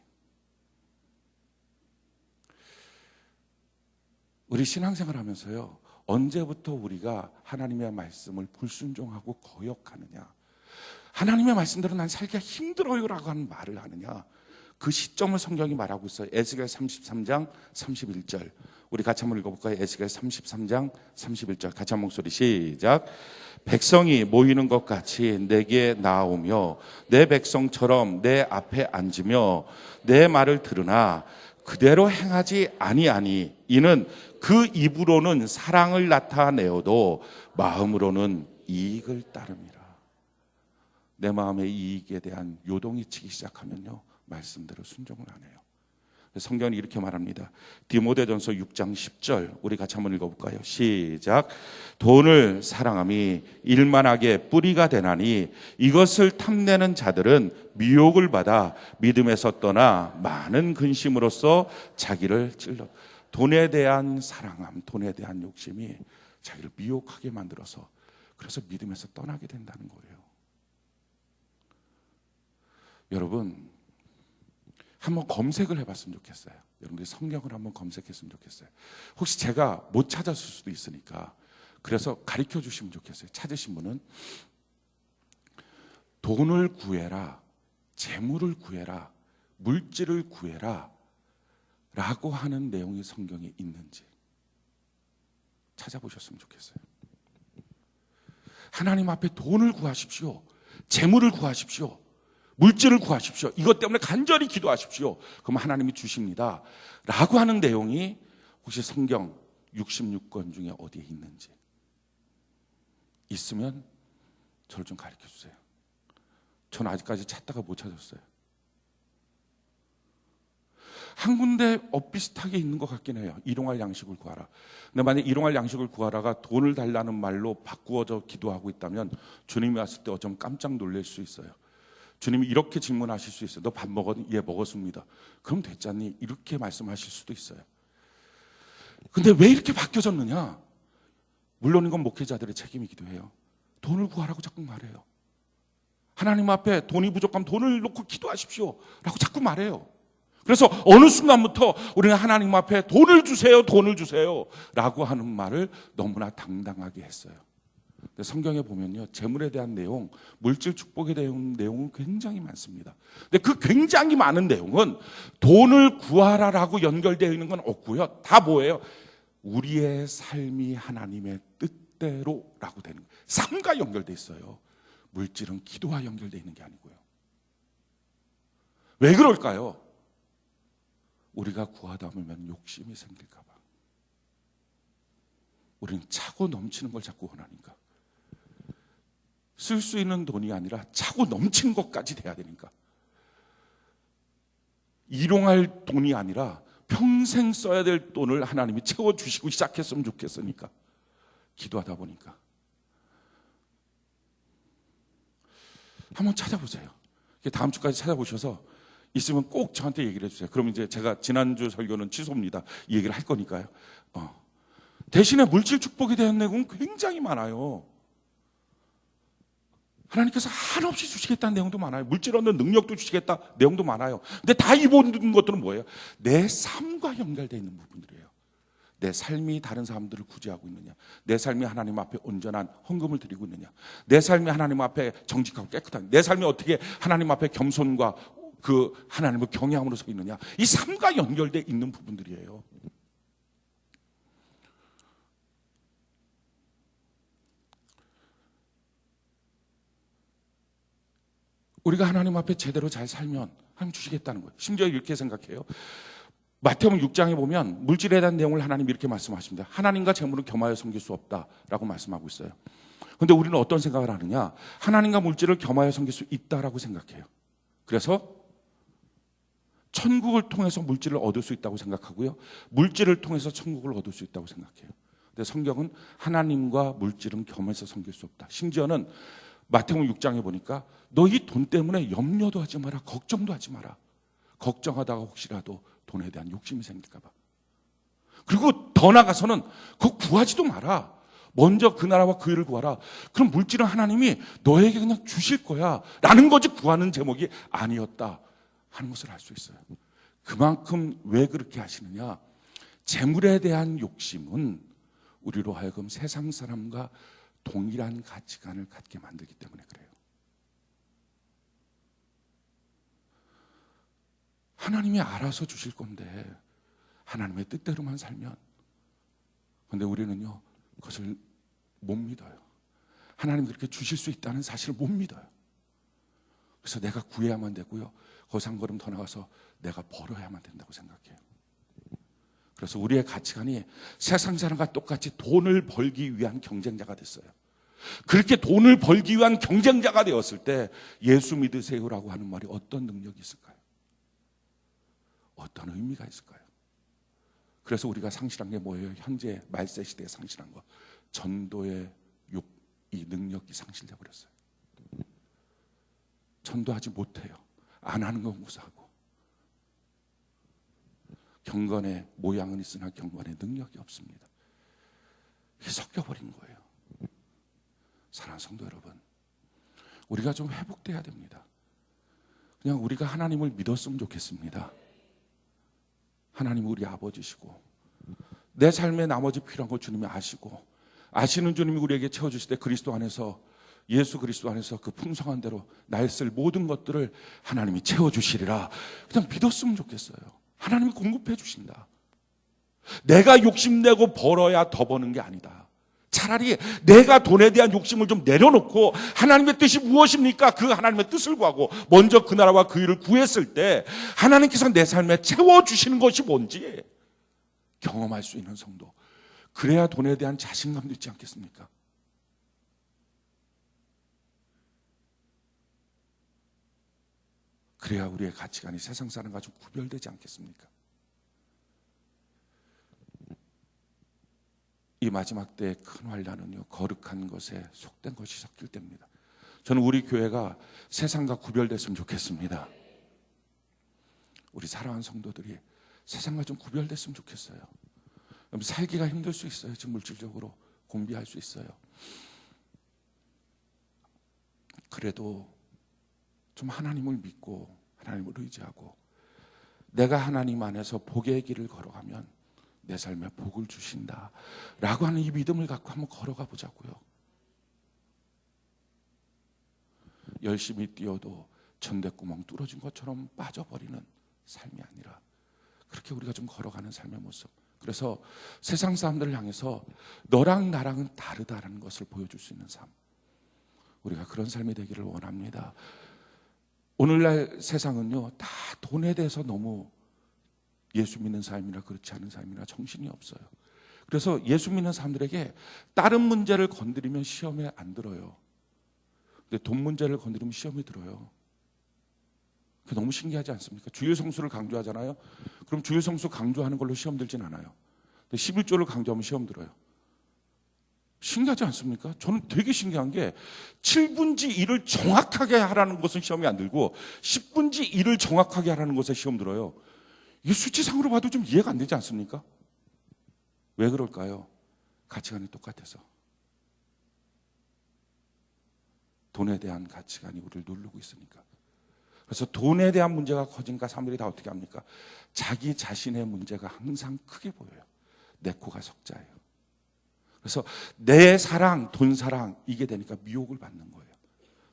Speaker 1: 우리 신앙생활 하면서요, 언제부터 우리가 하나님의 말씀을 불순종하고 거역하느냐, 하나님의 말씀대로 난 살기가 힘들어요라고 하는 말을 하느냐, 그 시점을 성경이 말하고 있어요. 에스겔 33장 31절 우리 같이 한번 읽어볼까요? 에스겔 33장 31절 같이 한 목소리 시작. 백성이 모이는 것 같이 내게 나오며 내 백성처럼 내 앞에 앉으며 내 말을 들으나 그대로 행하지 아니하니 이는 그 입으로는 사랑을 나타내어도 마음으로는 이익을 따릅니다. 내 마음의 이익에 대한 요동이 치기 시작하면요, 말씀대로 순종을 안 해요. 성경은 이렇게 말합니다. 디모데전서 6장 10절 우리 같이 한번 읽어볼까요? 시작. 돈을 사랑함이 일만하게 뿌리가 되나니 이것을 탐내는 자들은 미혹을 받아 믿음에서 떠나 많은 근심으로써 자기를 찔러. 돈에 대한 사랑함, 돈에 대한 욕심이 자기를 미혹하게 만들어서 그래서 믿음에서 떠나게 된다는 거예요. 여러분 한번 검색을 해봤으면 좋겠어요. 여러분들이 성경을 한번 검색했으면 좋겠어요. 혹시 제가 못 찾았을 수도 있으니까 그래서 가르쳐 주시면 좋겠어요. 찾으신 분은 돈을 구해라, 재물을 구해라, 물질을 구해라 라고 하는 내용이 성경에 있는지 찾아보셨으면 좋겠어요. 하나님 앞에 돈을 구하십시오. 재물을 구하십시오. 물질을 구하십시오. 이것 때문에 간절히 기도하십시오. 그럼 하나님이 주십니다. 라고 하는 내용이 혹시 성경 66권 중에 어디에 있는지 있으면 저를 좀 가르쳐 주세요. 저는 아직까지 찾다가 못 찾았어요. 한 군데 엇비슷하게 있는 것 같긴 해요. 일용할 양식을 구하라. 근데 만약 일용할 양식을 구하라가 돈을 달라는 말로 바꾸어져 기도하고 있다면 주님이 왔을 때 어쩌면 깜짝 놀랄 수 있어요. 주님이 이렇게 질문하실 수 있어요. 너 밥 먹었니? 예, 먹었습니다. 그럼 됐잖니? 이렇게 말씀하실 수도 있어요. 근데 왜 이렇게 바뀌어졌느냐? 물론 이건 목회자들의 책임이기도 해요. 돈을 구하라고 자꾸 말해요. 하나님 앞에 돈이 부족하면 돈을 놓고 기도하십시오 라고 자꾸 말해요. 그래서 어느 순간부터 우리는 하나님 앞에 돈을 주세요, 돈을 주세요 라고 하는 말을 너무나 당당하게 했어요. 근데 성경에 보면요, 재물에 대한 내용, 물질 축복에 대한 내용은 굉장히 많습니다. 근데 그 굉장히 많은 내용은 돈을 구하라라고 연결되어 있는 건 없고요. 다 뭐예요? 우리의 삶이 하나님의 뜻대로라고 되는 거예요. 삶과 연결되어 있어요. 물질은 기도와 연결되어 있는 게 아니고요. 왜 그럴까요? 우리가 구하다 보면 욕심이 생길까 봐. 우리는 차고 넘치는 걸 자꾸 원하니까. 쓸 수 있는 돈이 아니라 차고 넘치는 것까지 돼야 되니까. 일용할 돈이 아니라 평생 써야 될 돈을 하나님이 채워주시고 시작했으면 좋겠으니까. 기도하다 보니까. 한번 찾아보세요. 다음 주까지 찾아보셔서 있으면 꼭 저한테 얘기를 해주세요. 그럼 이제 제가 지난주 설교는 취소입니다. 이 얘기를 할 거니까요. 대신에 물질 축복에 대한 내용은 굉장히 많아요. 하나님께서 한없이 주시겠다는 내용도 많아요. 물질 얻는 능력도 주시겠다 내용도 많아요. 근데 다 이 모든 것들은 뭐예요? 내 삶과 연결되어 있는 부분들이에요. 내 삶이 다른 사람들을 구제하고 있느냐, 내 삶이 하나님 앞에 온전한 헌금을 드리고 있느냐, 내 삶이 하나님 앞에 정직하고 깨끗한, 내 삶이 어떻게 하나님 앞에 겸손과 그 하나님을 경외함으로 서 있느냐, 이 삶과 연결되어 있는 부분들이에요. 우리가 하나님 앞에 제대로 잘 살면 하나님 주시겠다는 거예요. 심지어 이렇게 생각해요. 마태복음 6장에 보면 물질에 대한 내용을 하나님 이렇게 말씀하십니다. 하나님과 재물은 겸하여 섬길 수 없다라고 말씀하고 있어요. 그런데 우리는 어떤 생각을 하느냐? 하나님과 물질을 겸하여 섬길 수 있다라고 생각해요. 그래서 천국을 통해서 물질을 얻을 수 있다고 생각하고요, 물질을 통해서 천국을 얻을 수 있다고 생각해요. 근데 성경은 하나님과 물질은 겸해서 섬길 수 없다. 심지어는 마태복음 6장에 보니까 너희 돈 때문에 염려도 하지 마라, 걱정도 하지 마라. 걱정하다가 혹시라도 돈에 대한 욕심이 생길까 봐. 그리고 더 나아가서는 그거 구하지도 마라. 먼저 그 나라와 그 일을 구하라. 그럼 물질은 하나님이 너에게 그냥 주실 거야 라는 거지, 구하는 제목이 아니었다 하는 것을 알 수 있어요. 그만큼 왜 그렇게 하시느냐? 재물에 대한 욕심은 우리로 하여금 세상 사람과 동일한 가치관을 갖게 만들기 때문에 그래요. 하나님이 알아서 주실 건데 하나님의 뜻대로만 살면, 그런데 우리는요 그것을 못 믿어요. 하나님 그렇게 주실 수 있다는 사실을 못 믿어요. 그래서 내가 구해야만 되고요, 거기서 한 걸음 더 나가서 내가 벌어야만 된다고 생각해요. 그래서 우리의 가치관이 세상 사람과 똑같이 돈을 벌기 위한 경쟁자가 됐어요. 그렇게 돈을 벌기 위한 경쟁자가 되었을 때 예수 믿으세요라고 하는 말이 어떤 능력이 있을까요? 어떤 의미가 있을까요? 그래서 우리가 상실한 게 뭐예요? 현재 말세 시대에 상실한 거, 전도의 이 능력이 상실돼 버렸어요. 전도하지 못해요. 안 하는 건 무사하고, 경건의 모양은 있으나 경건의 능력이 없습니다. 이게 섞여버린 거예요. 사랑하는 성도 여러분, 우리가 좀 회복돼야 됩니다. 그냥 우리가 하나님을 믿었으면 좋겠습니다. 하나님 우리 아버지시고, 내 삶의 나머지 필요한 걸 주님이 아시고, 아시는 주님이 우리에게 채워주실 때 그리스도 안에서, 예수 그리스도 안에서 그 풍성한 대로 나의 쓸 모든 것들을 하나님이 채워주시리라. 그냥 믿었으면 좋겠어요. 하나님이 공급해 주신다. 내가 욕심내고 벌어야 더 버는 게 아니다. 차라리 내가 돈에 대한 욕심을 좀 내려놓고 하나님의 뜻이 무엇입니까? 그 하나님의 뜻을 구하고 먼저 그 나라와 그 일을 구했을 때 하나님께서 내 삶에 채워주시는 것이 뭔지 경험할 수 있는 성도, 그래야 돈에 대한 자신감도 있지 않겠습니까? 그래야 우리의 가치관이 세상 사람과 좀 구별되지 않겠습니까? 이 마지막 때의 큰 환난은요, 거룩한 것에 속된 것이 섞일 때입니다. 저는 우리 교회가 세상과 구별됐으면 좋겠습니다. 우리 사랑하는 성도들이 세상과 좀 구별됐으면 좋겠어요. 살기가 힘들 수 있어요. 지금 물질적으로 공비할 수 있어요. 그래도 좀 하나님을 믿고 하나님을 의지하고 내가 하나님 안에서 복의 길을 걸어가면 내 삶에 복을 주신다 라고 하는 이 믿음을 갖고 한번 걸어가 보자고요. 열심히 뛰어도 전대구멍 뚫어진 것처럼 빠져버리는 삶이 아니라 그렇게 우리가 좀 걸어가는 삶의 모습, 그래서 세상 사람들을 향해서 너랑 나랑은 다르다라는 것을 보여줄 수 있는 삶, 우리가 그런 삶이 되기를 원합니다. 오늘날 세상은요, 다 돈에 대해서 너무 예수 믿는 사람이나 그렇지 않은 사람이나 정신이 없어요. 그래서 예수 믿는 사람들에게 다른 문제를 건드리면 시험에 안 들어요. 근데 돈 문제를 건드리면 시험에 들어요. 그게 너무 신기하지 않습니까? 주일 성수를 강조하잖아요. 그럼 주일 성수 강조하는 걸로 시험 들진 않아요. 근데 11조를 강조하면 시험 들어요. 신기하지 않습니까? 저는 되게 신기한 게 7분지 1을 정확하게 하라는 것은 시험이 안 들고 10분지 1을 정확하게 하라는 것에 시험 들어요. 이게 수치상으로 봐도 좀 이해가 안 되지 않습니까? 왜 그럴까요? 가치관이 똑같아서. 돈에 대한 가치관이 우리를 누르고 있으니까. 그래서 돈에 대한 문제가 커지니까 사람들이 다 어떻게 합니까? 자기 자신의 문제가 항상 크게 보여요. 내 코가 석자예요. 그래서 내 사랑, 돈 사랑 이게 되니까 미혹을 받는 거예요.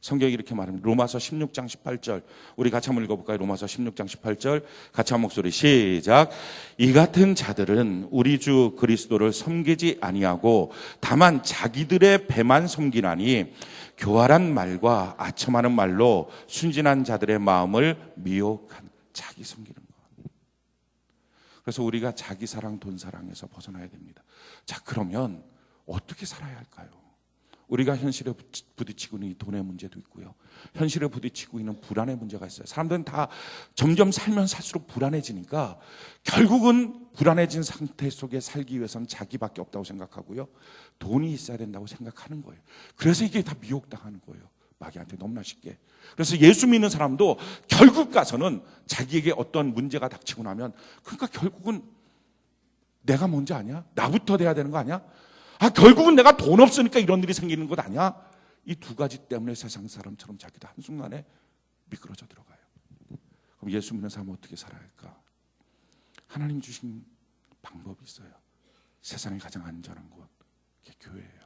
Speaker 1: 성경이 이렇게 말합니다. 로마서 16장 18절 우리 같이 한번 읽어볼까요? 로마서 16장 18절 같이 한 목소리 시작. 이 같은 자들은 우리 주 그리스도를 섬기지 아니하고 다만 자기들의 배만 섬기나니 교활한 말과 아첨하는 말로 순진한 자들의 마음을 미혹한, 자기 섬기는 것. 그래서 우리가 자기 사랑, 돈 사랑에서 벗어나야 됩니다. 자, 그러면 어떻게 살아야 할까요? 우리가 현실에 부딪히고 있는 이 돈의 문제도 있고요. 현실에 부딪히고 있는 불안의 문제가 있어요. 사람들은 다 점점 살면 살수록 불안해지니까 결국은 불안해진 상태 속에 살기 위해서는 자기밖에 없다고 생각하고요. 돈이 있어야 된다고 생각하는 거예요. 그래서 이게 다 미혹당하는 거예요. 마귀한테 너무나 쉽게. 그래서 예수 믿는 사람도 결국 가서는 자기에게 어떤 문제가 닥치고 나면 그러니까 결국은 내가 뭔지 아냐? 나부터 돼야 되는 거 아니야? 결국은 내가 돈 없으니까 이런 일이 생기는 것 아니야? 이 두 가지 때문에 세상 사람처럼 자기도 한순간에 미끄러져 들어가요. 그럼 예수 믿는 사람은 어떻게 살아야 할까? 하나님 주신 방법이 있어요. 세상에 가장 안전한 곳, 그게 교회예요.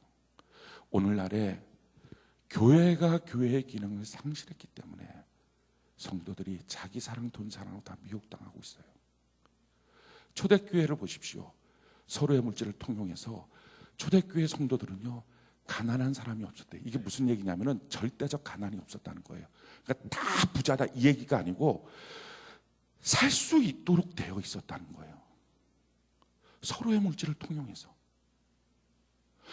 Speaker 1: 오늘날에 교회가 교회의 기능을 상실했기 때문에 성도들이 자기 사랑, 돈 사랑으로 다 미혹당하고 있어요. 초대교회를 보십시오. 서로의 물질을 통용해서 초대교회 성도들은요, 가난한 사람이 없었대. 이게 무슨 얘기냐면은 절대적 가난이 없었다는 거예요. 그러니까 다 부자다 이 얘기가 아니고 살 수 있도록 되어 있었다는 거예요. 서로의 물질을 통용해서.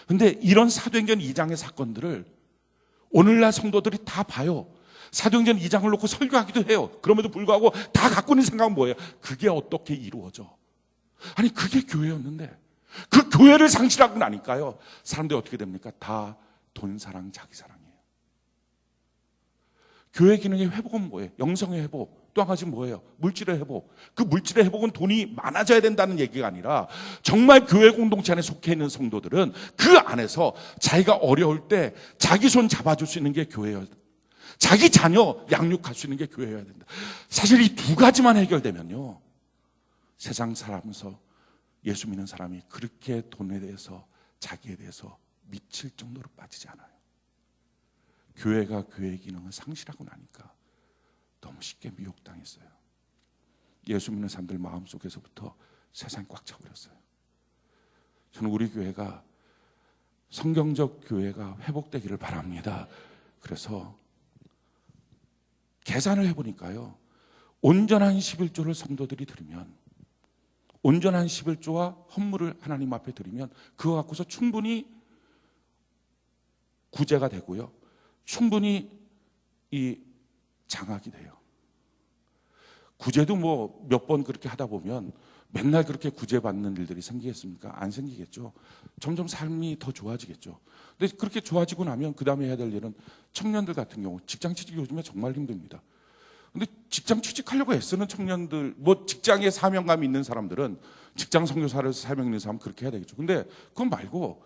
Speaker 1: 근데 이런 사도행전 2장의 사건들을 오늘날 성도들이 다 봐요. 사도행전 2장을 놓고 설교하기도 해요. 그럼에도 불구하고 다 갖고 있는 생각은 뭐예요? 그게 어떻게 이루어져? 아니 그게 교회였는데 그 교회를 상실하고 나니까요, 사람들이 어떻게 됩니까? 다 돈 사랑, 자기 사랑이에요. 교회 기능의 회복은 뭐예요? 영성의 회복. 또 한 가지 뭐예요? 물질의 회복. 그 물질의 회복은 돈이 많아져야 된다는 얘기가 아니라 정말 교회 공동체 안에 속해 있는 성도들은 그 안에서 자기가 어려울 때 자기 손 잡아줄 수 있는 게 교회여야 된다. 자기 자녀 양육할 수 있는 게 교회여야 된다. 사실 이 두 가지만 해결되면요, 세상 살아면서 예수 믿는 사람이 그렇게 돈에 대해서, 자기에 대해서 미칠 정도로 빠지지 않아요. 교회가 교회의 기능을 상실하고 나니까 너무 쉽게 미혹당했어요. 예수 믿는 사람들 마음속에서부터 세상이 꽉 차버렸어요. 저는 우리 교회가 성경적 교회가 회복되기를 바랍니다. 그래서 계산을 해보니까요, 온전한 11조를 성도들이 드리면, 온전한 11조와 헌물을 하나님 앞에 드리면 그거 갖고서 충분히 구제가 되고요, 충분히 이 장악이 돼요. 구제도 뭐 몇 번 그렇게 하다 보면 맨날 그렇게 구제받는 일들이 생기겠습니까? 안 생기겠죠. 점점 삶이 더 좋아지겠죠. 근데 그렇게 좋아지고 나면 그 다음에 해야 될 일은, 청년들 같은 경우 직장 취직이 요즘에 정말 힘듭니다. 근데 직장 취직하려고 애쓰는 청년들, 뭐 직장에 사명감이 있는 사람들은 직장 선교사를 사명 있는 사람 그렇게 해야 되겠죠. 근데 그건 말고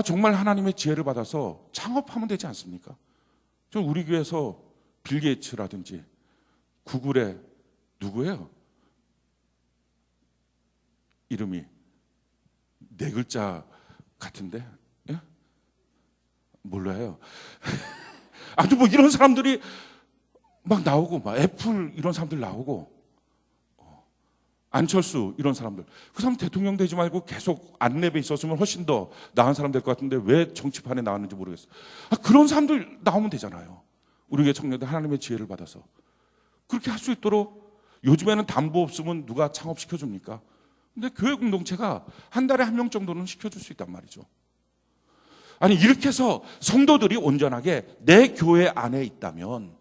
Speaker 1: 정말 하나님의 지혜를 받아서 창업하면 되지 않습니까? 저 우리 교회에서 빌 게이츠라든지 구글의 누구예요? 이름이 네 글자 같은데, 예? 몰라요. 아무튼 뭐 이런 사람들이 막 나오고, 막 애플 이런 사람들 나오고, 안철수 이런 사람들, 그 사람 대통령 되지 말고 계속 안랩에 있었으면 훨씬 더 나은 사람 될 것 같은데 왜 정치판에 나왔는지 모르겠어요. 그런 사람들 나오면 되잖아요. 우리 교회 청년들 하나님의 지혜를 받아서 그렇게 할 수 있도록. 요즘에는 담보 없으면 누가 창업시켜줍니까? 근데 교회 공동체가 한 달에 한 명 정도는 시켜줄 수 있단 말이죠. 아니 이렇게 해서 성도들이 온전하게 내 교회 안에 있다면,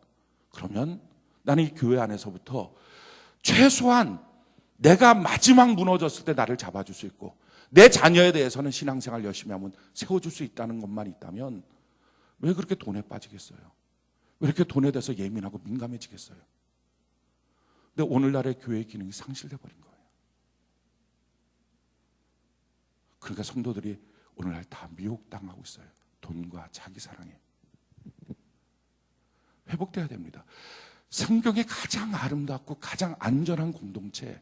Speaker 1: 그러면 나는 이 교회 안에서부터 최소한 내가 마지막 무너졌을 때 나를 잡아줄 수 있고, 내 자녀에 대해서는 신앙생활 열심히 하면 세워줄 수 있다는 것만 있다면 왜 그렇게 돈에 빠지겠어요? 왜 이렇게 돈에 대해서 예민하고 민감해지겠어요? 근데 오늘날의 교회의 기능이 상실돼 버린 거예요. 그러니까 성도들이 오늘날 다 미혹당하고 있어요. 돈과 자기 사랑에. 회복돼야 됩니다. 성경의 가장 아름답고 가장 안전한 공동체,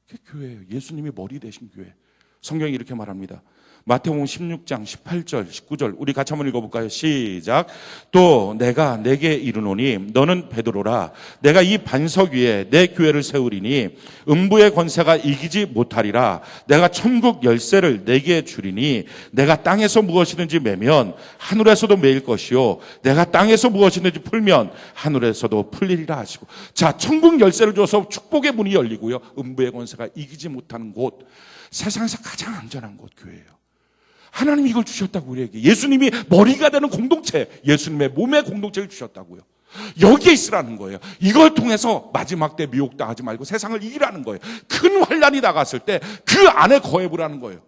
Speaker 1: 그게 교회예요. 예수님이 머리 되신 교회. 성경이 이렇게 말합니다. 마태복음 16장 18절 19절 우리 같이 한번 읽어볼까요? 시작. 또 내가 내게 이르노니 너는 베드로라. 내가 이 반석 위에 내 교회를 세우리니 음부의 권세가 이기지 못하리라. 내가 천국 열쇠를 내게 주리니 내가 땅에서 무엇이든지 매면 하늘에서도 매일 것이요 내가 땅에서 무엇이든지 풀면 하늘에서도 풀리리라 하시고. 자, 천국 열쇠를 줘서 축복의 문이 열리고요, 음부의 권세가 이기지 못하는 곳, 세상에서 가장 안전한 곳 교회예요. 하나님이 이걸 주셨다고 우리에게. 예수님이 머리가 되는 공동체, 예수님의 몸의 공동체를 주셨다고요. 여기에 있으라는 거예요. 이걸 통해서 마지막 때 미혹당하지 말고 세상을 이기라는 거예요. 큰 환란이 나갔을 때 그 안에 거해보라는 거예요.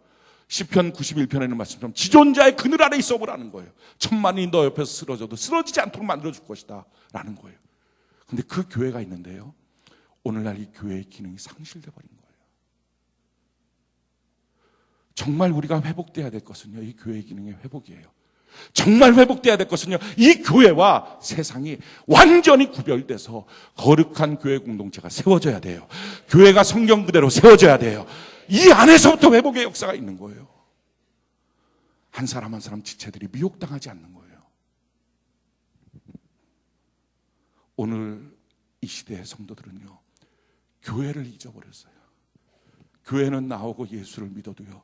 Speaker 1: 시편 91편에는 말씀처럼 지존자의 그늘 아래 있어보라는 거예요. 천만이 너 옆에서 쓰러져도 쓰러지지 않도록 만들어줄 것이다 라는 거예요. 근데 그 교회가 있는데요, 오늘날 이 교회의 기능이 상실돼 버린 거예요. 정말 우리가 회복돼야 될 것은요, 이 교회의 기능의 회복이에요. 정말 회복돼야 될 것은요, 이 교회와 세상이 완전히 구별돼서 거룩한 교회 공동체가 세워져야 돼요. 교회가 성경 그대로 세워져야 돼요. 이 안에서부터 회복의 역사가 있는 거예요. 한 사람 한 사람 지체들이 미혹당하지 않는 거예요. 오늘 이 시대의 성도들은요, 교회를 잊어버렸어요. 교회는 나오고 예수를 믿어도요,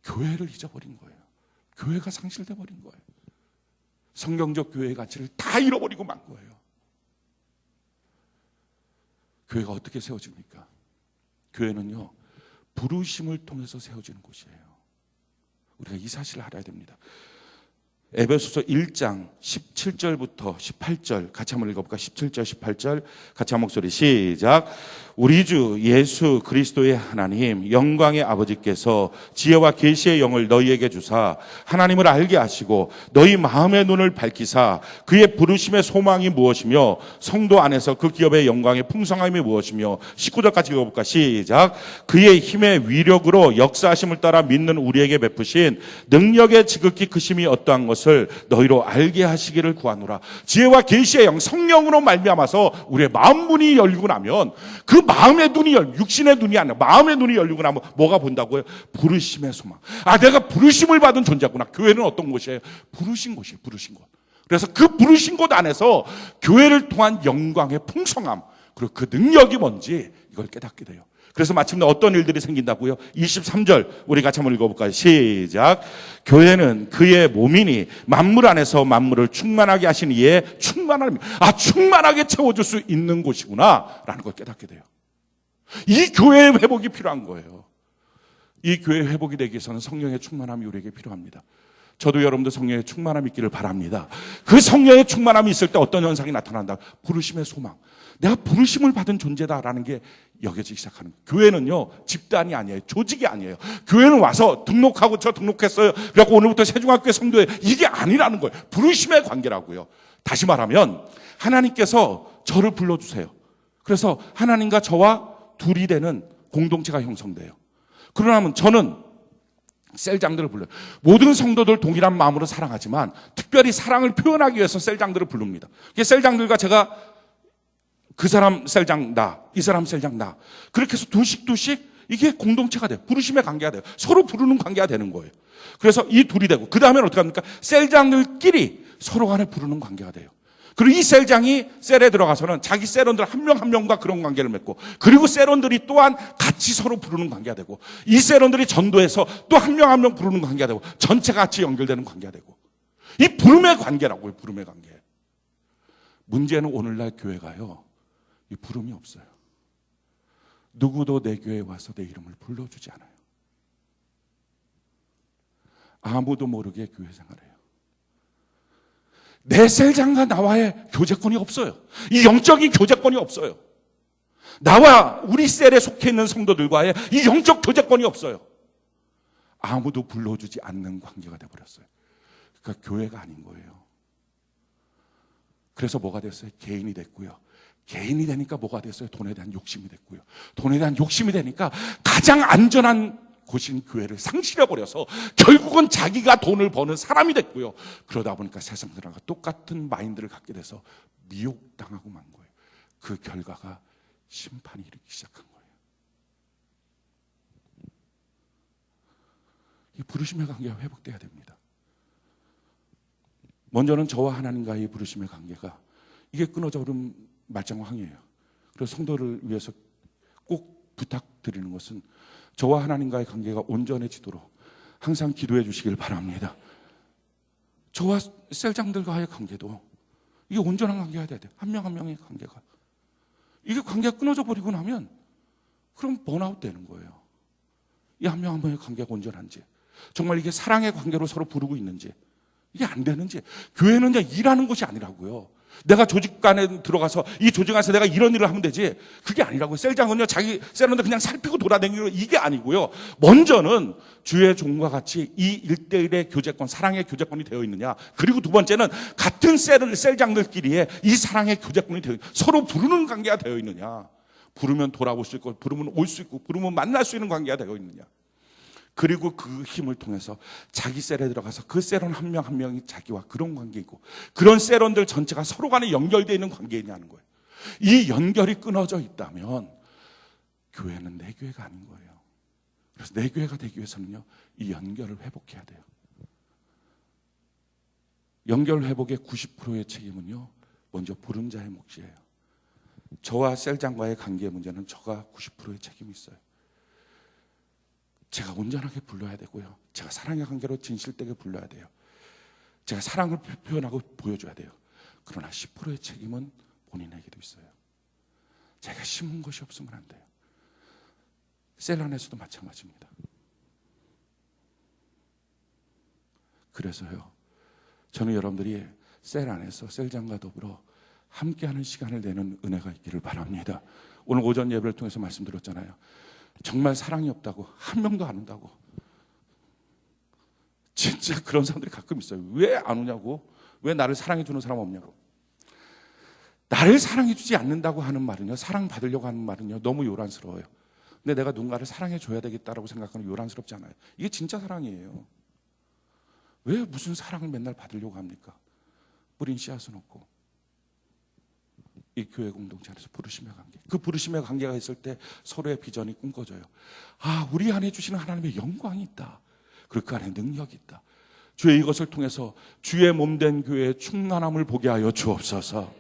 Speaker 1: 교회를 잊어버린 거예요. 교회가 상실돼 버린 거예요. 성경적 교회의 가치를 다 잃어버리고 만 거예요. 교회가 어떻게 세워집니까? 교회는요, 부르심을 통해서 세워지는 곳이에요. 우리가 이 사실을 알아야 됩니다. 에베소서 1장 17절부터 18절 같이 한번 읽어볼까? 17절 18절 같이 한 목소리 시작. 우리 주 예수 그리스도의 하나님 영광의 아버지께서 지혜와 계시의 영을 너희에게 주사 하나님을 알게 하시고 너희 마음의 눈을 밝히사 그의 부르심의 소망이 무엇이며 성도 안에서 그 기업의 영광의 풍성함이 무엇이며 19절까지 읽어볼까? 시작. 그의 힘의 위력으로 역사하심을 따라 믿는 우리에게 베푸신 능력의 지극히 크심이 어떠한 것을 너희로 알게 하시기를 구하노라. 지혜와 계시의 영 성령으로 말미암아서 우리의 마음 문이 열리고 나면 그 마음의 눈이 육신의 눈이 아니라 마음의 눈이 열리고 나면 뭐가 본다고요? 부르심의 소망. 내가 부르심을 받은 존재구나. 교회는 어떤 곳이에요? 부르신 곳이에요. 부르신 곳. 그래서 그 부르신 곳 안에서 교회를 통한 영광의 풍성함 그리고 그 능력이 뭔지 이걸 깨닫게 돼요. 그래서 마침내 어떤 일들이 생긴다고요? 23절 우리 같이 한번 읽어볼까요? 시작. 교회는 그의 몸이니 만물 안에서 만물을 충만하게 하신 이의 충만하게 채워줄 수 있는 곳이구나 라는 걸 깨닫게 돼요. 이 교회의 회복이 필요한 거예요. 이 교회의 회복이 되기 위해서는 성령의 충만함이 우리에게 필요합니다. 저도 여러분들 성령의 충만함이 있기를 바랍니다. 그 성령의 충만함이 있을 때 어떤 현상이 나타난다? 부르심의 소망. 내가 부르심을 받은 존재다라는 게 여겨지기 시작하는 거예요. 교회는요 집단이 아니에요. 조직이 아니에요. 교회는 와서 등록하고 저 등록했어요. 그래갖고 오늘부터 세종학교의 성도예요. 이게 아니라는 거예요. 부르심의 관계라고요. 다시 말하면 하나님께서 저를 불러주세요. 그래서 하나님과 저와 둘이 되는 공동체가 형성돼요. 그러면 저는 셀장들을 불러요. 모든 성도들 동일한 마음으로 사랑하지만 특별히 사랑을 표현하기 위해서 셀장들을 부릅니다. 셀장들과 제가 그 사람 셀장 나, 이 사람 셀장 나. 그렇게 해서 두씩 이게 공동체가 돼요. 부르심의 관계가 돼요. 서로 부르는 관계가 되는 거예요. 그래서 이 둘이 되고 그 다음에는 어떻게 합니까? 셀장들끼리 서로 간에 부르는 관계가 돼요. 그리고 이 셀장이 셀에 들어가서는 자기 셀원들 한 명 한 명과 그런 관계를 맺고 그리고 셀원들이 또한 같이 서로 부르는 관계가 되고 이 셀원들이 전도해서 또 한 명 한 명 부르는 관계가 되고 전체가 같이 연결되는 관계가 되고 이 부름의 관계라고요. 부름의 관계. 문제는 오늘날 교회가요. 이 부름이 없어요. 누구도 내 교회에 와서 내 이름을 불러주지 않아요. 아무도 모르게 교회 생활해요. 내 셀장과 나와의 교제권이 없어요. 이 영적인 교제권이 없어요. 나와 우리 셀에 속해 있는 성도들과의 이 영적 교제권이 없어요. 아무도 불러주지 않는 관계가 되어버렸어요. 그러니까 교회가 아닌 거예요. 그래서 뭐가 됐어요? 개인이 됐고요. 개인이 되니까 뭐가 됐어요? 돈에 대한 욕심이 됐고요. 돈에 대한 욕심이 되니까 가장 안전한 곳인 교회를 상실해버려서 결국은 자기가 돈을 버는 사람이 됐고요. 그러다 보니까 세상 사람과 똑같은 마인드를 갖게 돼서 미혹당하고 만 거예요. 그 결과가 심판이 일어나기 시작한 거예요. 이 부르심의 관계가 회복돼야 됩니다. 먼저는 저와 하나님과의 부르심의 관계가 이게 끊어져 버리면 말짱황이에요. 그래서 성도를 위해서 꼭 부탁드리는 것은 저와 하나님과의 관계가 온전해지도록 항상 기도해 주시길 바랍니다. 저와 셀장들과의 관계도 이게 온전한 관계가 돼야 돼요. 한 명 한 명의 관계가. 이게 관계가 끊어져 버리고 나면 그럼 번아웃 되는 거예요. 이 한 명 한 명의 관계가 온전한지 정말 이게 사랑의 관계로 서로 부르고 있는지 이게 안 되는지. 교회는 이제 일하는 곳이 아니라고요. 내가 조직 안에 들어가서 이 조직 안에서 내가 이런 일을 하면 되지. 그게 아니라고요. 셀장은요, 자기 셀원들 그냥 살피고 돌아다니는 이게 아니고요. 먼저는 주의 종과 같이 이 1대1의 교제권, 사랑의 교제권이 되어 있느냐. 그리고 두 번째는 같은 셀장들끼리의 이 사랑의 교제권이 되어 있느냐. 서로 부르는 관계가 되어 있느냐. 부르면 돌아올 수 있고, 부르면 올 수 있고, 부르면 만날 수 있는 관계가 되어 있느냐. 그리고 그 힘을 통해서 자기 셀에 들어가서 그 셀원 한 명 한 명이 자기와 그런 관계이고 그런 셀원들 전체가 서로 간에 연결되어 있는 관계이냐는 거예요. 이 연결이 끊어져 있다면 교회는 내 교회가 아닌 거예요. 그래서 내 교회가 되기 위해서는요, 이 연결을 회복해야 돼요. 연결 회복의 90%의 책임은요, 먼저 부른 자의 몫이에요. 저와 셀장과의 관계의 문제는 저가 90%의 책임이 있어요. 제가 온전하게 불러야 되고요. 제가 사랑의 관계로 진실되게 불러야 돼요. 제가 사랑을 표현하고 보여줘야 돼요. 그러나 10%의 책임은 본인에게도 있어요. 제가 심은 것이 없으면 안 돼요. 셀 안에서도 마찬가지입니다. 그래서요, 저는 여러분들이 셀 안에서 셀장과 더불어 함께하는 시간을 내는 은혜가 있기를 바랍니다. 오늘 오전 예배를 통해서 말씀드렸잖아요. 정말 사랑이 없다고, 한 명도 안 온다고. 진짜 그런 사람들이 가끔 있어요. 왜 안 오냐고, 왜 나를 사랑해 주는 사람 없냐고. 나를 사랑해 주지 않는다고 하는 말은요, 사랑받으려고 하는 말은요, 너무 요란스러워요. 근데 내가 누군가를 사랑해 줘야 되겠다라고 생각하는 요란스럽지 않아요. 이게 진짜 사랑이에요. 왜 무슨 사랑을 맨날 받으려고 합니까? 뿌린 씨앗은 없고. 이 교회 공동체 안에서 부르심의 관계, 그 부르심의 관계가 있을 때 서로의 비전이 꿈꿔져요. 아, 우리 안에 주시는 하나님의 영광이 있다. 그리고 그 안에 능력이 있다. 주의 이것을 통해서 주의 몸된 교회의 충만함을 보게 하여 주옵소서.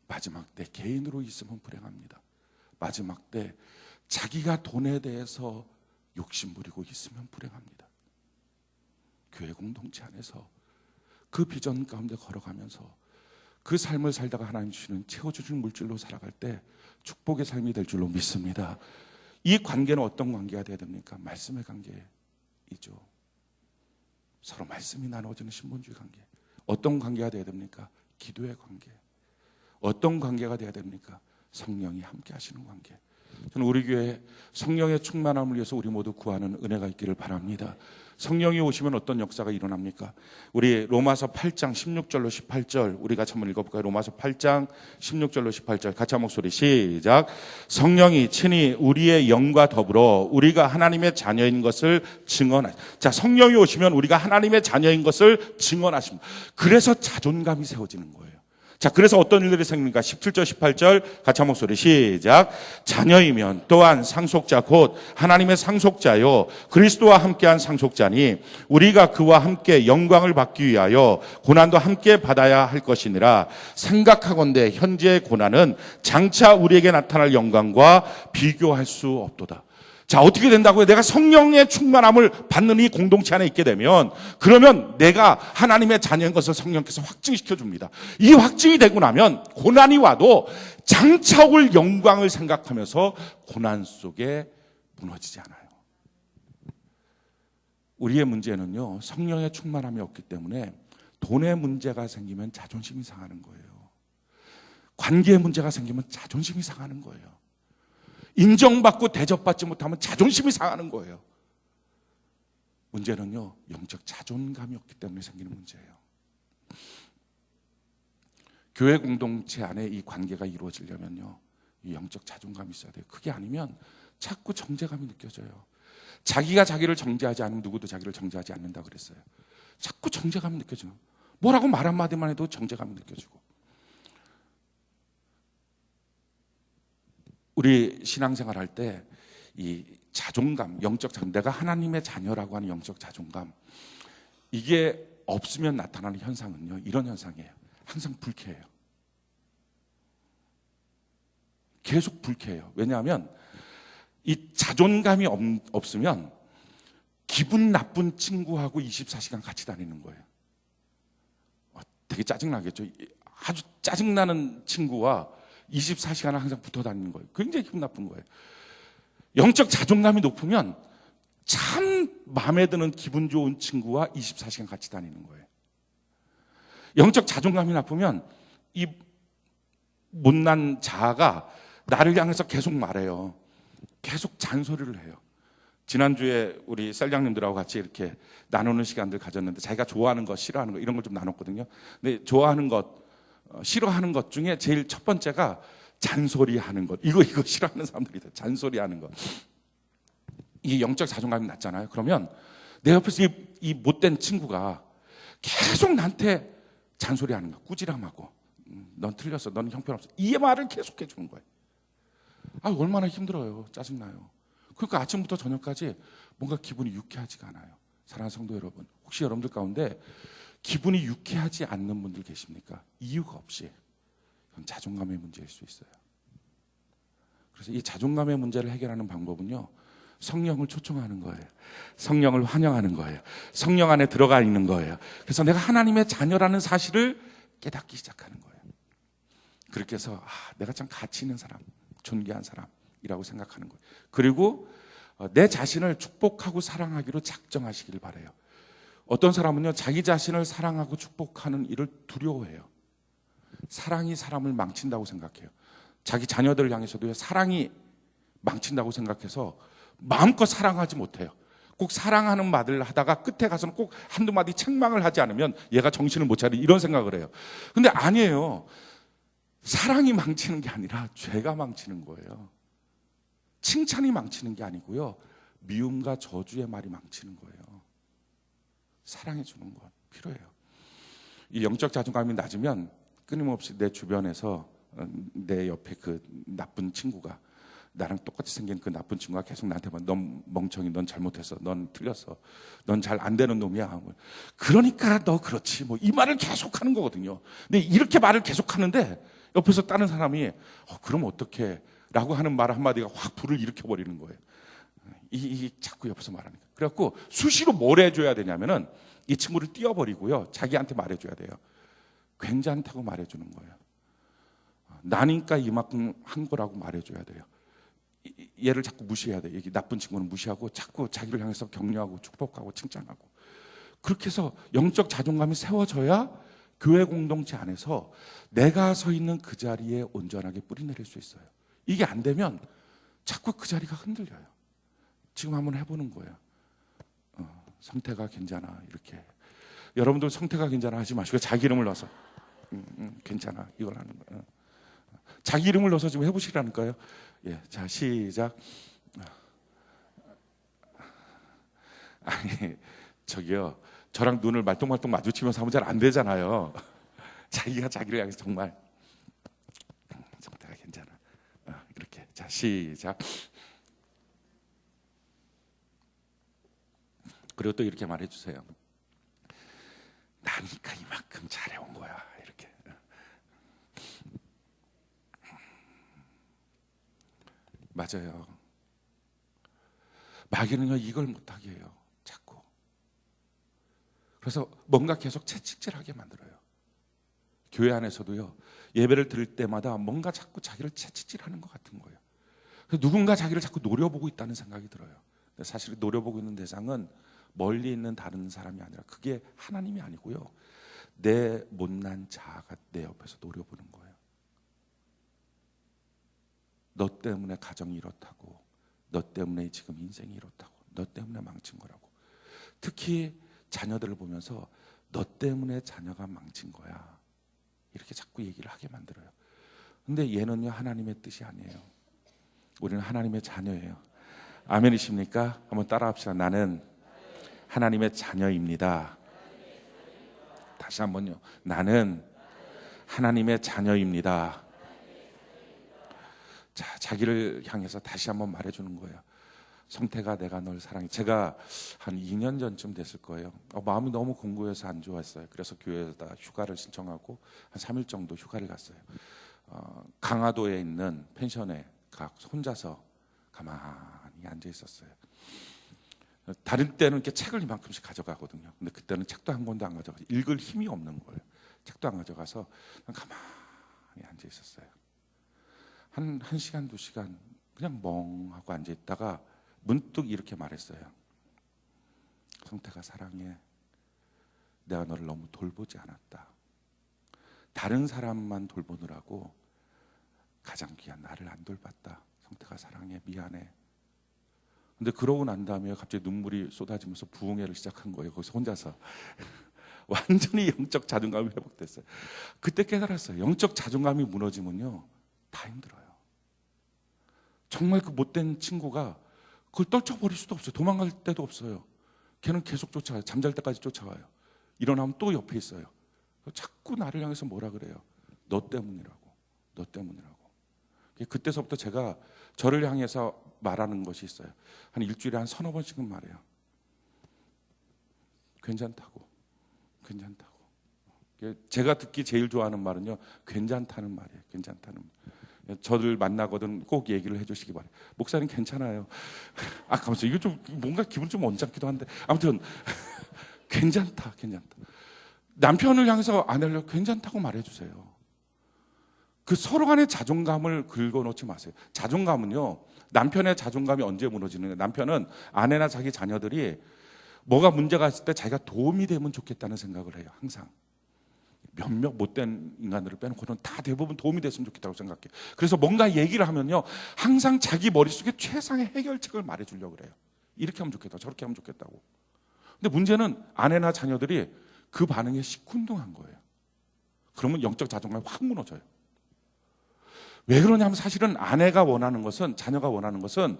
Speaker 1: 마지막 때 개인으로 있으면 불행합니다. 마지막 때 자기가 돈에 대해서 욕심 부리고 있으면 불행합니다. 교회 공동체 안에서 그 비전 가운데 걸어가면서 그 삶을 살다가 하나님 주시는 채워주시는 물질로 살아갈 때 축복의 삶이 될 줄로 믿습니다. 이 관계는 어떤 관계가 되어야 됩니까? 말씀의 관계이죠. 서로 말씀이 나누어지는 신본주의 관계. 어떤 관계가 되어야 됩니까? 기도의 관계. 어떤 관계가 되어야 됩니까? 성령이 함께 하시는 관계. 저는 우리 교회 성령의 충만함을 위해서 우리 모두 구하는 은혜가 있기를 바랍니다. 성령이 오시면 어떤 역사가 일어납니까? 우리 로마서 8장 16절로 18절 우리 같이 한번 읽어볼까요? 로마서 8장 16절로 18절 같이 한 목소리 시작. 성령이 친히 우리의 영과 더불어 우리가 하나님의 자녀인 것을 증언하십니다. 자, 성령이 오시면 우리가 하나님의 자녀인 것을 증언하십니다. 그래서 자존감이 세워지는 거예요. 자, 그래서 어떤 일들이 생깁니까? 17절, 18절 같이 한 목소리 시작. 자녀이면 또한 상속자 곧 하나님의 상속자요 그리스도와 함께한 상속자니 우리가 그와 함께 영광을 받기 위하여 고난도 함께 받아야 할 것이니라. 생각하건대 현재의 고난은 장차 우리에게 나타날 영광과 비교할 수 없도다. 자, 어떻게 된다고요? 내가 성령의 충만함을 받는 이 공동체 안에 있게 되면, 그러면 내가 하나님의 자녀인 것을 성령께서 확증시켜 줍니다. 이 확증이 되고 나면 고난이 와도 장차 올 영광을 생각하면서 고난 속에 무너지지 않아요. 우리의 문제는요, 성령의 충만함이 없기 때문에 돈의 문제가 생기면 자존심이 상하는 거예요. 관계의 문제가 생기면 자존심이 상하는 거예요. 인정받고 대접받지 못하면 자존심이 상하는 거예요. 문제는요, 영적 자존감이 없기 때문에 생기는 문제예요. 교회 공동체 안에 이 관계가 이루어지려면요, 이 영적 자존감이 있어야 돼요. 그게 아니면 자꾸 정죄감이 느껴져요. 자기가 자기를 정죄하지 않으면 누구도 자기를 정죄하지 않는다 그랬어요. 자꾸 정죄감이 느껴져요. 뭐라고 말 한마디만 해도 정죄감이 느껴지고. 우리 신앙생활 할 때 이 자존감, 영적 자존감, 내가 하나님의 자녀라고 하는 영적 자존감, 이게 없으면 나타나는 현상은요, 이런 현상이에요. 항상 불쾌해요. 계속 불쾌해요. 왜냐하면 이 자존감이 없으면 기분 나쁜 친구하고 24시간 같이 다니는 거예요. 되게 짜증나겠죠. 아주 짜증나는 친구와 24시간을 항상 붙어 다니는 거예요. 굉장히 기분 나쁜 거예요. 영적 자존감이 높으면 참 마음에 드는 기분 좋은 친구와 24시간 같이 다니는 거예요. 영적 자존감이 나쁘면 이 못난 자아가 나를 향해서 계속 말해요. 계속 잔소리를 해요. 지난주에 우리 셀장님들하고 같이 이렇게 나누는 시간들 가졌는데 자기가 좋아하는 것, 싫어하는 것 이런 걸 좀 나눴거든요. 근데 좋아하는 것, 싫어하는 것 중에 제일 첫 번째가 잔소리하는 것. 이거 싫어하는 사람들이다. 잔소리하는 것. 이게 영적 자존감이 낮잖아요. 그러면 내 옆에서 이 못된 친구가 계속 나한테 잔소리하는 거야. 꾸지람하고. 넌 틀렸어. 넌 형편없어. 이 말을 계속 해주는 거예요. 아, 얼마나 힘들어요. 짜증나요. 그러니까 아침부터 저녁까지 뭔가 기분이 유쾌하지가 않아요. 사랑하는 성도 여러분, 혹시 여러분들 가운데 기분이 유쾌하지 않는 분들 계십니까? 이유가 없이. 그건 자존감의 문제일 수 있어요. 그래서 이 자존감의 문제를 해결하는 방법은요, 성령을 초청하는 거예요. 성령을 환영하는 거예요. 성령 안에 들어가 있는 거예요. 그래서 내가 하나님의 자녀라는 사실을 깨닫기 시작하는 거예요. 그렇게 해서 내가 참 가치 있는 사람, 존귀한 사람이라고 생각하는 거예요. 그리고 내 자신을 축복하고 사랑하기로 작정하시길 바라요. 어떤 사람은요, 자기 자신을 사랑하고 축복하는 일을 두려워해요. 사랑이 사람을 망친다고 생각해요. 자기 자녀들을 향해서도요, 사랑이 망친다고 생각해서 마음껏 사랑하지 못해요. 꼭 사랑하는 말을 하다가 끝에 가서는 꼭 한두 마디 책망을 하지 않으면 얘가 정신을 못 차리, 이런 생각을 해요. 근데 아니에요. 사랑이 망치는 게 아니라 죄가 망치는 거예요. 칭찬이 망치는 게 아니고요, 미움과 저주의 말이 망치는 거예요. 사랑해 주는 건 필요해요. 이 영적 자존감이 낮으면 끊임없이 내 주변에서 내 옆에 그 나쁜 친구가, 나랑 똑같이 생긴 그 나쁜 친구가 계속 나한테 막, 넌 멍청이, 넌 잘못했어, 넌 틀렸어, 넌 잘 안 되는 놈이야, 그러니까 너 그렇지, 뭐 이 말을 계속 하는 거거든요. 근데 이렇게 말을 계속 하는데 옆에서 다른 사람이 그럼 어떡해 라고 하는 말 한마디가 확 불을 일으켜 버리는 거예요. 이 자꾸 옆에서 말하니까. 그래갖고 수시로 뭘 해줘야 되냐면은 이 친구를 띄워버리고요, 자기한테 말해줘야 돼요. 괜찮다고 말해주는 거예요. 나니까 이만큼 한 거라고 말해줘야 돼요. 얘를 자꾸 무시해야 돼요. 이 나쁜 친구는 무시하고 자꾸 자기를 향해서 격려하고 축복하고 칭찬하고. 그렇게 해서 영적 자존감이 세워져야 교회 공동체 안에서 내가 서 있는 그 자리에 온전하게 뿌리내릴 수 있어요. 이게 안 되면 자꾸 그 자리가 흔들려요. 지금 한번 해보는 거예요. 성태가 괜찮아, 이렇게. 여러분들 성태가 괜찮아 하지 마시고 자기 이름을 넣어서 괜찮아, 이걸 하는 거예요. 자기 이름을 넣어서 좀 해보시라니까요. 예, 자, 시작. 아니, 저기요, 저랑 눈을 말똥말똥 마주치면서 하면 잘 안 되잖아요. 자기가 자기를 향해서 정말 성태가 괜찮아, 이렇게. 자, 시작. 그리고 또 이렇게 말해주세요. 나니까 이만큼 잘해온 거야, 이렇게. 맞아요. 마귀는요, 이걸 못하게 해요, 자꾸. 그래서 뭔가 계속 채찍질하게 만들어요. 교회 안에서도요, 예배를 드릴 때마다 뭔가 자꾸 자기를 채찍질하는 것 같은 거예요. 그래서 누군가 자기를 자꾸 노려보고 있다는 생각이 들어요. 근데 사실 노려보고 있는 대상은 멀리 있는 다른 사람이 아니라 그게 하나님이 아니고요, 내 못난 자아가 내 옆에서 노려보는 거예요. 너 때문에 가정이 이렇다고, 너 때문에 지금 인생이 이렇다고, 너 때문에 망친 거라고. 특히 자녀들을 보면서 너 때문에 자녀가 망친 거야, 이렇게 자꾸 얘기를 하게 만들어요. 근데 얘는요, 하나님의 뜻이 아니에요. 우리는 하나님의 자녀예요. 아멘이십니까? 한번 따라합시다. 나는 하나님의 자녀입니다. 다시 한번요. 나는 하나님의 자녀입니다. 자, 자기를 향해서 다시 한번 말해주는 거예요. 성태가, 내가 널 사랑해. 제가 한 2년 전쯤 됐을 거예요. 마음이 너무 공고해서 안 좋았어요. 그래서 교회에다 휴가를 신청하고 한 3일 정도 휴가를 갔어요. 강화도에 있는 펜션에 혼자서 가만히 앉아 있었어요. 다른 때는 이렇게 책을 이만큼씩 가져가거든요. 근데 그때는 책도 한 권도 안 가져가서 읽을 힘이 없는 거예요. 책도 안 가져가서 가만히 앉아 있었어요. 한 1시간, 2시간 그냥 멍하고 앉아 있다가 문득 이렇게 말했어요. 성태가 사랑해. 내가 너를 너무 돌보지 않았다. 다른 사람만 돌보느라고 가장 귀한 나를 안 돌봤다. 성태가 사랑해. 미안해. 근데 그러고 난 다음에 갑자기 눈물이 쏟아지면서 부흥회를 시작한 거예요. 거기서 혼자서. 완전히 영적 자존감이 회복됐어요. 그때 깨달았어요. 영적 자존감이 무너지면요, 다 힘들어요. 정말 그 못된 친구가 그걸 떨쳐버릴 수도 없어요. 도망갈 데도 없어요. 걔는 계속 쫓아와요. 잠잘 때까지 쫓아와요. 일어나면 또 옆에 있어요. 자꾸 나를 향해서 뭐라 그래요? 너 때문이라고. 너 때문이라고. 그때서부터 제가 저를 향해서 말하는 것이 있어요. 한 일주일에 한 3-4번씩은 말해요. 괜찮다고. 괜찮다고. 제가 듣기 제일 좋아하는 말은요, 괜찮다는 말이에요. 괜찮다는 말. 저를 만나거든 꼭 얘기를 해주시기 바래요. 목사님 괜찮아요. 가만있어. 이거 좀 뭔가 기분 좀 언짢기도 한데 아무튼 괜찮다, 괜찮다. 남편을 향해서 아내를 괜찮다고 말해주세요. 그 서로 간의 자존감을 긁어놓지 마세요. 자존감은요, 남편의 자존감이 언제 무너지느냐. 남편은 아내나 자기 자녀들이 뭐가 문제가 있을 때 자기가 도움이 되면 좋겠다는 생각을 해요. 항상. 몇몇 못된 인간들을 빼놓고는 다 대부분 도움이 됐으면 좋겠다고 생각해요. 그래서 뭔가 얘기를 하면요, 항상 자기 머릿속에 최상의 해결책을 말해주려고 그래요. 이렇게 하면 좋겠다, 저렇게 하면 좋겠다고. 근데 문제는 아내나 자녀들이 그 반응에 시큰둥한 거예요. 그러면 영적 자존감이 확 무너져요. 왜 그러냐면 사실은 아내가 원하는 것은, 자녀가 원하는 것은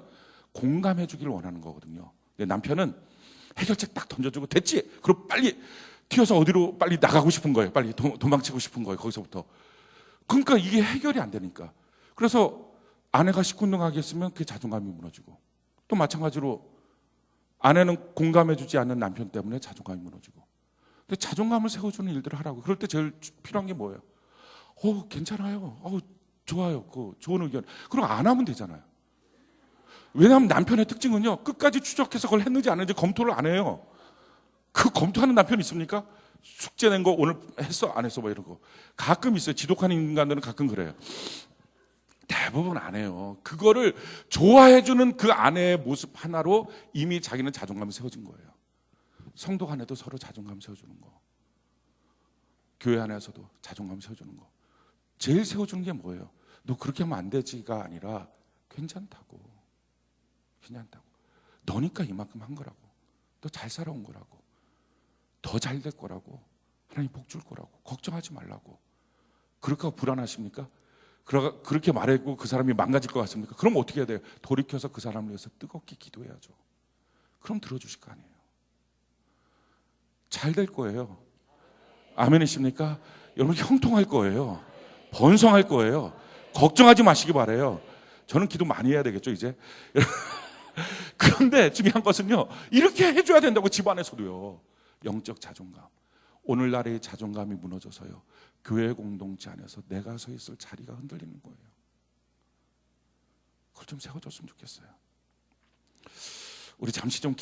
Speaker 1: 공감해 주기를 원하는 거거든요. 근데 남편은 해결책 딱 던져주고 됐지? 그럼 빨리 튀어서 어디로 빨리 나가고 싶은 거예요. 빨리 도망치고 싶은 거예요. 거기서부터. 그러니까 이게 해결이 안 되니까. 그래서 아내가 시큰둥하게 했으면 그게 자존감이 무너지고, 또 마찬가지로 아내는 공감해 주지 않는 남편 때문에 자존감이 무너지고. 근데 자존감을 세워주는 일들을 하라고. 그럴 때 제일 필요한 게 뭐예요? 괜찮아요. 좋아요. 그 좋은 의견. 그럼 안 하면 되잖아요. 왜냐하면 남편의 특징은요, 끝까지 추적해서 그걸 했는지 안 했는지 검토를 안 해요. 그 검토하는 남편 있습니까? 숙제 낸 거 오늘 했어? 안 했어? 뭐 이런 거. 가끔 있어요. 지독한 인간들은 가끔 그래요. 대부분 안 해요. 그거를 좋아해주는 그 아내의 모습 하나로 이미 자기는 자존감이 세워진 거예요. 성도 간에도 서로 자존감 세워주는 거. 교회 안에서도 자존감 세워주는 거. 제일 세워주는 게 뭐예요? 너 그렇게 하면 안 되지가 아니라 괜찮다고. 너니까 이만큼 한 거라고. 너 잘 살아온 거라고. 더 잘 될 거라고. 하나님 복 줄 거라고. 걱정하지 말라고. 그럴까 불안하십니까? 그렇게 말하고 그 사람이 망가질 것 같습니까? 그럼 어떻게 해야 돼요? 돌이켜서 그 사람을 위해서 뜨겁게 기도해야죠. 그럼 들어주실 거 아니에요. 잘 될 거예요. 아멘이십니까? 여러분 형통할 거예요. 번성할 거예요. 걱정하지 마시기 바라요. 저는 기도 많이 해야 되겠죠 이제. 그런데 중요한 것은요, 이렇게 해줘야 된다고. 집안에서도요. 영적 자존감. 오늘날의 자존감이 무너져서요, 교회 공동체 안에서 내가 서 있을 자리가 흔들리는 거예요. 그걸 좀 세워줬으면 좋겠어요. 우리 잠시 좀